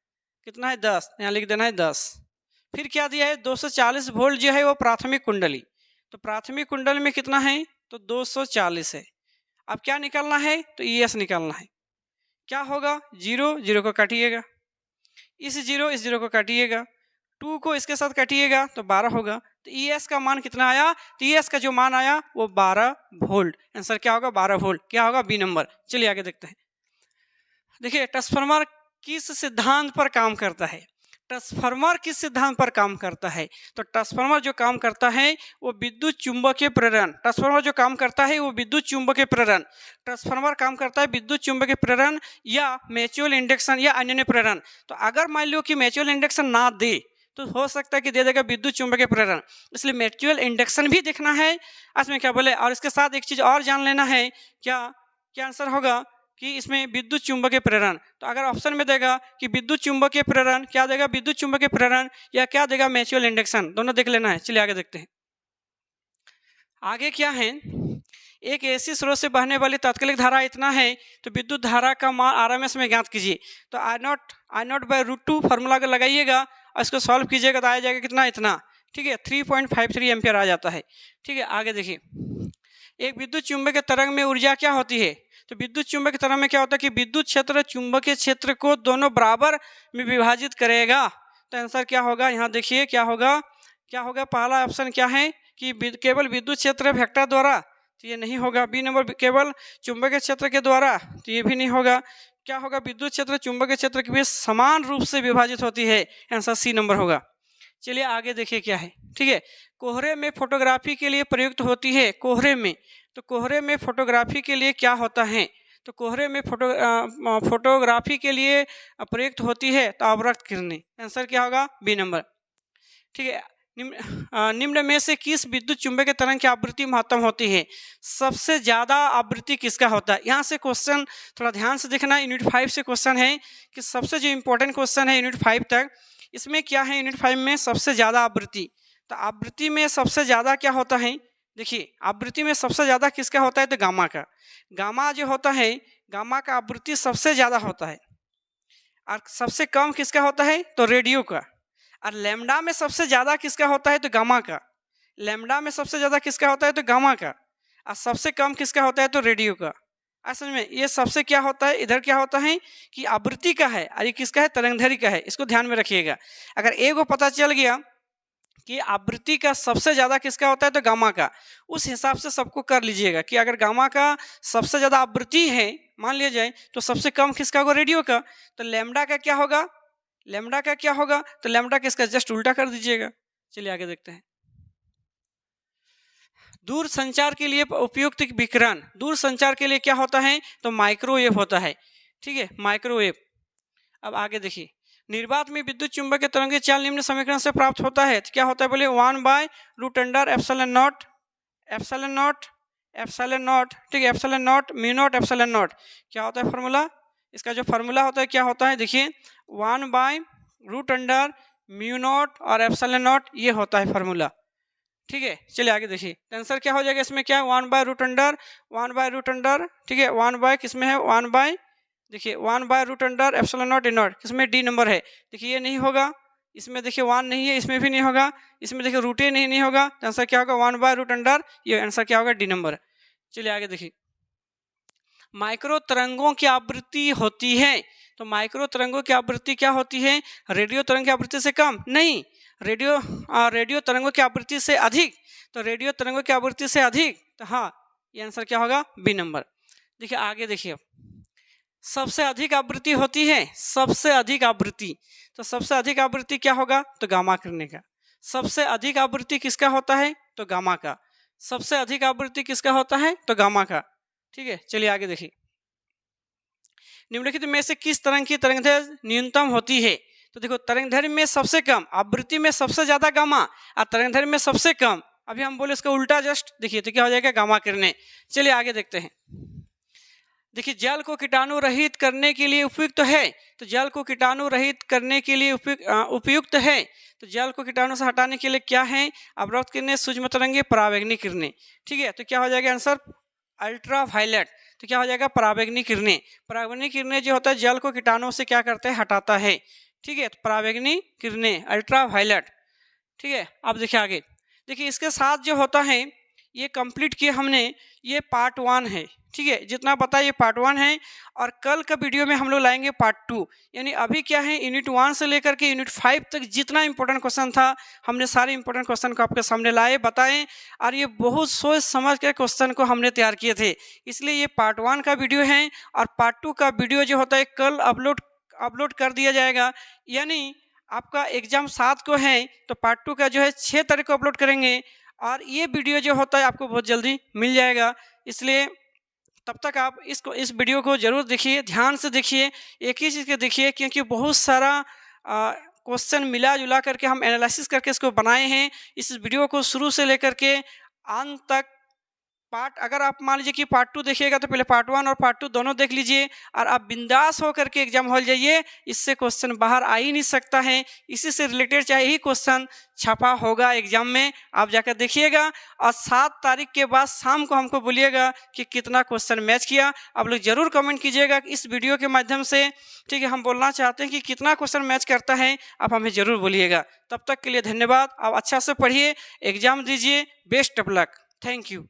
कितना है 10, यहाँ लिख देना है 10। फिर क्या दिया है 240 वोल्ट जो है वो प्राथमिक कुंडली, तो प्राथमिक कुंडली में कितना है तो 240 है। अब क्या निकालना है, तो ES निकालना है। क्या होगा, 0 को काटिएगा, इस 0 को काटिएगा, 2 को इसके साथ काटिएगा तो 12 होगा। तो ES का मान कितना आया, तो ES का जो मान आया वो 12 वोल्ट, आंसर क्या होगा 12 वोल्ट, क्या होगा बी नंबर। चलिए आगे देखते हैं। देखिए ट्रांसफार्मर किस सिद्धांत पर काम करता है, ट्रांसफार्मर किस सिद्धांत पर काम करता है? तो ट्रांसफार्मर जो काम करता है वो विद्युत चुंबकीय प्रेरण। ट्रांसफार्मर जो काम करता है वो विद्युत चुंबकीय प्रेरण। ट्रांसफार्मर काम करता है विद्युत चुंबकीय प्रेरण या म्यूचुअल इंडक्शन या अन्य प्रेरण। तो अगर मान लो कि म्यूचुअल इंडक्शन ना दे तो हो सकता है कि दे देगा विद्युत चुंबकीय प्रेरण, इसलिए म्यूचुअल इंडक्शन भी देखना है इसमें क्या बोले। और इसके साथ एक चीज और जान लेना है, क्या क्या आंसर होगा कि इसमें विद्युत चुंबकीय प्रेरण। तो अगर ऑप्शन में देगा कि विद्युत चुंबकीय प्रेरण, क्या देगा विद्युत चुंबकीय प्रेरण या क्या देगा म्यूचुअल इंडक्शन, दोनों देख लेना है। चलिए आगे देखते हैं। आगे क्या है, एक एसी स्रोत से बहने वाली तात्कालिक धारा इतना है तो विद्युत धारा का मान आरएमएस में ज्ञात कीजिए। तो I0/√2 फार्मूला को लगाइएगा और इसको सॉल्व कीजिएगा तो आ जाएगा कितना, इतना, ठीक है, 3.53 एम्पियर आ जाता है। ठीक है, आगे देखिए, एक विद्युत चुंबकीय तरंग में ऊर्जा क्या होती है? तो विद्युत चुंबकीय तरंग में क्या होता है कि विद्युत क्षेत्र चुंबकीय क्षेत्र को दोनों बराबर में विभाजित करेगा। तो आंसर क्या होगा, यहाँ देखिए क्या होगा, क्या होगा, पहला ऑप्शन क्या है कि केवल विद्युत क्षेत्र वेक्टर द्वारा, तो ये नहीं होगा। बी नंबर केवल चुंबकीय क्षेत्र के द्वारा, तो ये भी नहीं होगा। क्या होगा, विद्युत क्षेत्र चुंबकीय क्षेत्र के बीच समान रूप से विभाजित होती है, आंसर सी नंबर होगा। चलिए आगे देखिए क्या है। ठीक है, कोहरे में फोटोग्राफी के लिए प्रयुक्त होती है। कोहरे में, तो कोहरे में फोटोग्राफी के लिए क्या होता है? तो कोहरे में फोटोग्राफी के लिए प्रयुक्त होती है तो अवरक्त किरणें, आंसर क्या होगा, बी नंबर। ठीक है, निम्न में से किस विद्युत चुंबकीय तरंग की आवृत्ति महत्तम होती है? सबसे ज्यादा आवृत्ति किसका होता है? यहाँ से क्वेश्चन थोड़ा ध्यान से देखना, यूनिट 5 से क्वेश्चन है कि सबसे जो इम्पोर्टेंट क्वेश्चन है यूनिट 5 तक, इसमें क्या है, यूनिट 5 में सबसे ज्यादा आवृत्ति। तो आवृत्ति में सबसे ज्यादा क्या होता है, देखिए आवृत्ति में सबसे ज्यादा किसका होता है, तो गामा का। गामा जो होता है, गामा का आवृत्ति सबसे ज्यादा होता है। और सबसे कम किसका होता है, तो रेडियो का। और लैम्डा में सबसे ज्यादा किसका होता है, तो गामा का। लैम्डा में सबसे ज्यादा किसका होता है, तो गामा का। और सबसे कम किसका होता है, तो रेडियो का। असल में ये सबसे क्या होता है, इधर क्या होता है कि आवृत्ति का है और ये किसका है, तरंगदैर्घ्य का है। इसको ध्यान में रखिएगा। अगर एक को पता चल गया कि आवृत्ति का सबसे ज्यादा किसका होता है, तो गामा का, उस हिसाब से सबको कर लीजिएगा कि अगर गामा का सबसे ज्यादा आवृत्ति है मान लिया जाए तो सबसे कम किसका होगा, रेडियो का। तो लैम्डा का क्या होगा, लैम्डा का क्या होगा, तो लैम्डा किसका, जस्ट उल्टा कर दीजिएगा। चलिए आगे देखते हैं। दूर संचार के लिए उपयुक्त विकिरण, दूर संचार के लिए क्या होता है, तो माइक्रोवेव होता है। ठीक है, माइक्रोवेव। अब आगे देखिए, निर्वात में विद्युत चुंबकीय तरंगें चाल निम्न समीकरण से प्राप्त होता है। तो क्या होता है, बोले 1/√ε0 एप्सिलॉन नॉट, ठीक है, epsilon not mu naught epsilon not. क्या होता है फार्मूला, इसका जो फार्मूला होता है क्या होता है, देखिए 1/√μ नॉट और एप्सिलॉन नॉट, ये होता है फार्मूला। ठीक है, चलिए आगे देखिए, आंसर क्या हो जाएगा इसमें, क्या है 1/√, ठीक है, 1 किसमें है, 1 देखिए 1/√ε नॉट ए नॉट, किसमें, डी नंबर है। देखिए ये नहीं होगा, इसमें देखिए 1 नहीं है, इसमें भी नहीं होगा, इसमें देखिए रूटे नहीं होगा, तो आंसर क्या होगा 1/√, ये आंसर क्या होगा, डी नंबर। चलिए आगे देखिए, माइक्रो तरंगों की आवृत्ति होती है। तो माइक्रो तरंगों की आवृत्ति क्या होती है, रेडियो तरंग की आवृत्ति से कम नहीं, रेडियो तरंगों की आवृत्ति से अधिक। तो रेडियो तरंगों की आवृत्ति से अधिक, तो हाँ ये आंसर क्या होगा, बी नंबर। देखिए आगे देखिए, सबसे अधिक आवृत्ति होती है, सबसे अधिक आवृत्ति। तो सबसे अधिक आवृत्ति क्या होगा, तो गामा किरणें का। सबसे अधिक आवृत्ति किसका होता है, तो गामा का। सबसे अधिक आवृत्ति किसका होता है, तो गामा का। ठीक है, चलिए आगे देखिए, निम्नलिखित में से किस तरंग की तरंगदैर्घ्य न्यूनतम होती है? तो देखो, तरंगदैर्घ्य में सबसे कम, आवृत्ति में सबसे ज्यादा गामा और तरंगदैर्घ्य में सबसे कम। अभी हम बोले इसका उल्टा, जस्ट देखिए तो क्या हो जाएगा, गामा किरणें। चलिए आगे देखते हैं। देखिए, जल को कीटाणु रहित करने के लिए उपयुक्त है। तो जल को कीटाणु रहित करने के लिए उपयुक्त है। तो जल को कीटाणु से हटाने के लिए क्या है, अवरोध किरणें, सूक्ष्म तरंगें, परावैंगनी किरणें। ठीक है, तो क्या हो जाएगा आंसर, अल्ट्रावायलेट। तो क्या हो जाएगा, परावैंगनी किरणें। परावैंगनी किरणें जो होता है जल को कीटाणु से क्या करते हैं, हटाता है। ठीक है, तो परावैंगनी किरणें, अल्ट्रावायलेट। ठीक है, अब देखिए आगे, देखिए इसके साथ जो होता है ये कंप्लीट किए हमने, ये पार्ट 1 है। ठीक है, जितना पता है ये पार्ट 1 है, और कल का वीडियो में हम लोग लाएंगे पार्ट 2। यानी अभी क्या है, यूनिट 1 से लेकर के यूनिट 5 तक जितना इंपॉर्टेंट क्वेश्चन था हमने सारे इंपॉर्टेंट क्वेश्चन को आपके सामने लाए, बताएं, और ये बहुत सोच समझ के क्वेश्चन को हमने तैयार किए थे। इसलिए ये पार्ट 1 का वीडियो है, और पार्ट 2 का वीडियो जो होता है कल अपलोड कर दिया जाएगा। यानी आपका एग्ज़ाम 7 को है तो पार्ट 2 का जो है 6 तारीख को अपलोड करेंगे और ये वीडियो जो होता है आपको बहुत जल्दी मिल जाएगा। इसलिए तब तक आप इस वीडियो को ज़रूर देखिए, ध्यान से देखिए, एक ही चीज़ को देखिए, क्योंकि बहुत सारा क्वेश्चन मिला-जुला करके हम एनालिसिस करके इसको बनाए हैं। इस वीडियो को शुरू से लेकर के अंत तक अगर आप मान लीजिए कि पार्ट 2 देखिएगा तो पहले पार्ट 1 और पार्ट 2 दोनों देख लीजिए और आप बिंदास होकर के एग्जाम हॉल जाइए। इससे क्वेश्चन बाहर आ ही नहीं सकता है। इसी से रिलेटेड चाहे ही क्वेश्चन छपा होगा एग्जाम में, आप जाकर देखिएगा और 7 तारीख के बाद शाम को हमको बोलिएगा कि कितना क्वेश्चन मैच किया। आप लोग जरूर कमेंट कीजिएगा इस वीडियो के माध्यम से, ठीक है। हम बोलना चाहते हैं कि कितना क्वेश्चन मैच करता है, आप हमें जरूर बोलिएगा। तब तक के लिए धन्यवाद। आप अच्छा से पढ़िए, एग्जाम दीजिए। Best of luck. Thank you.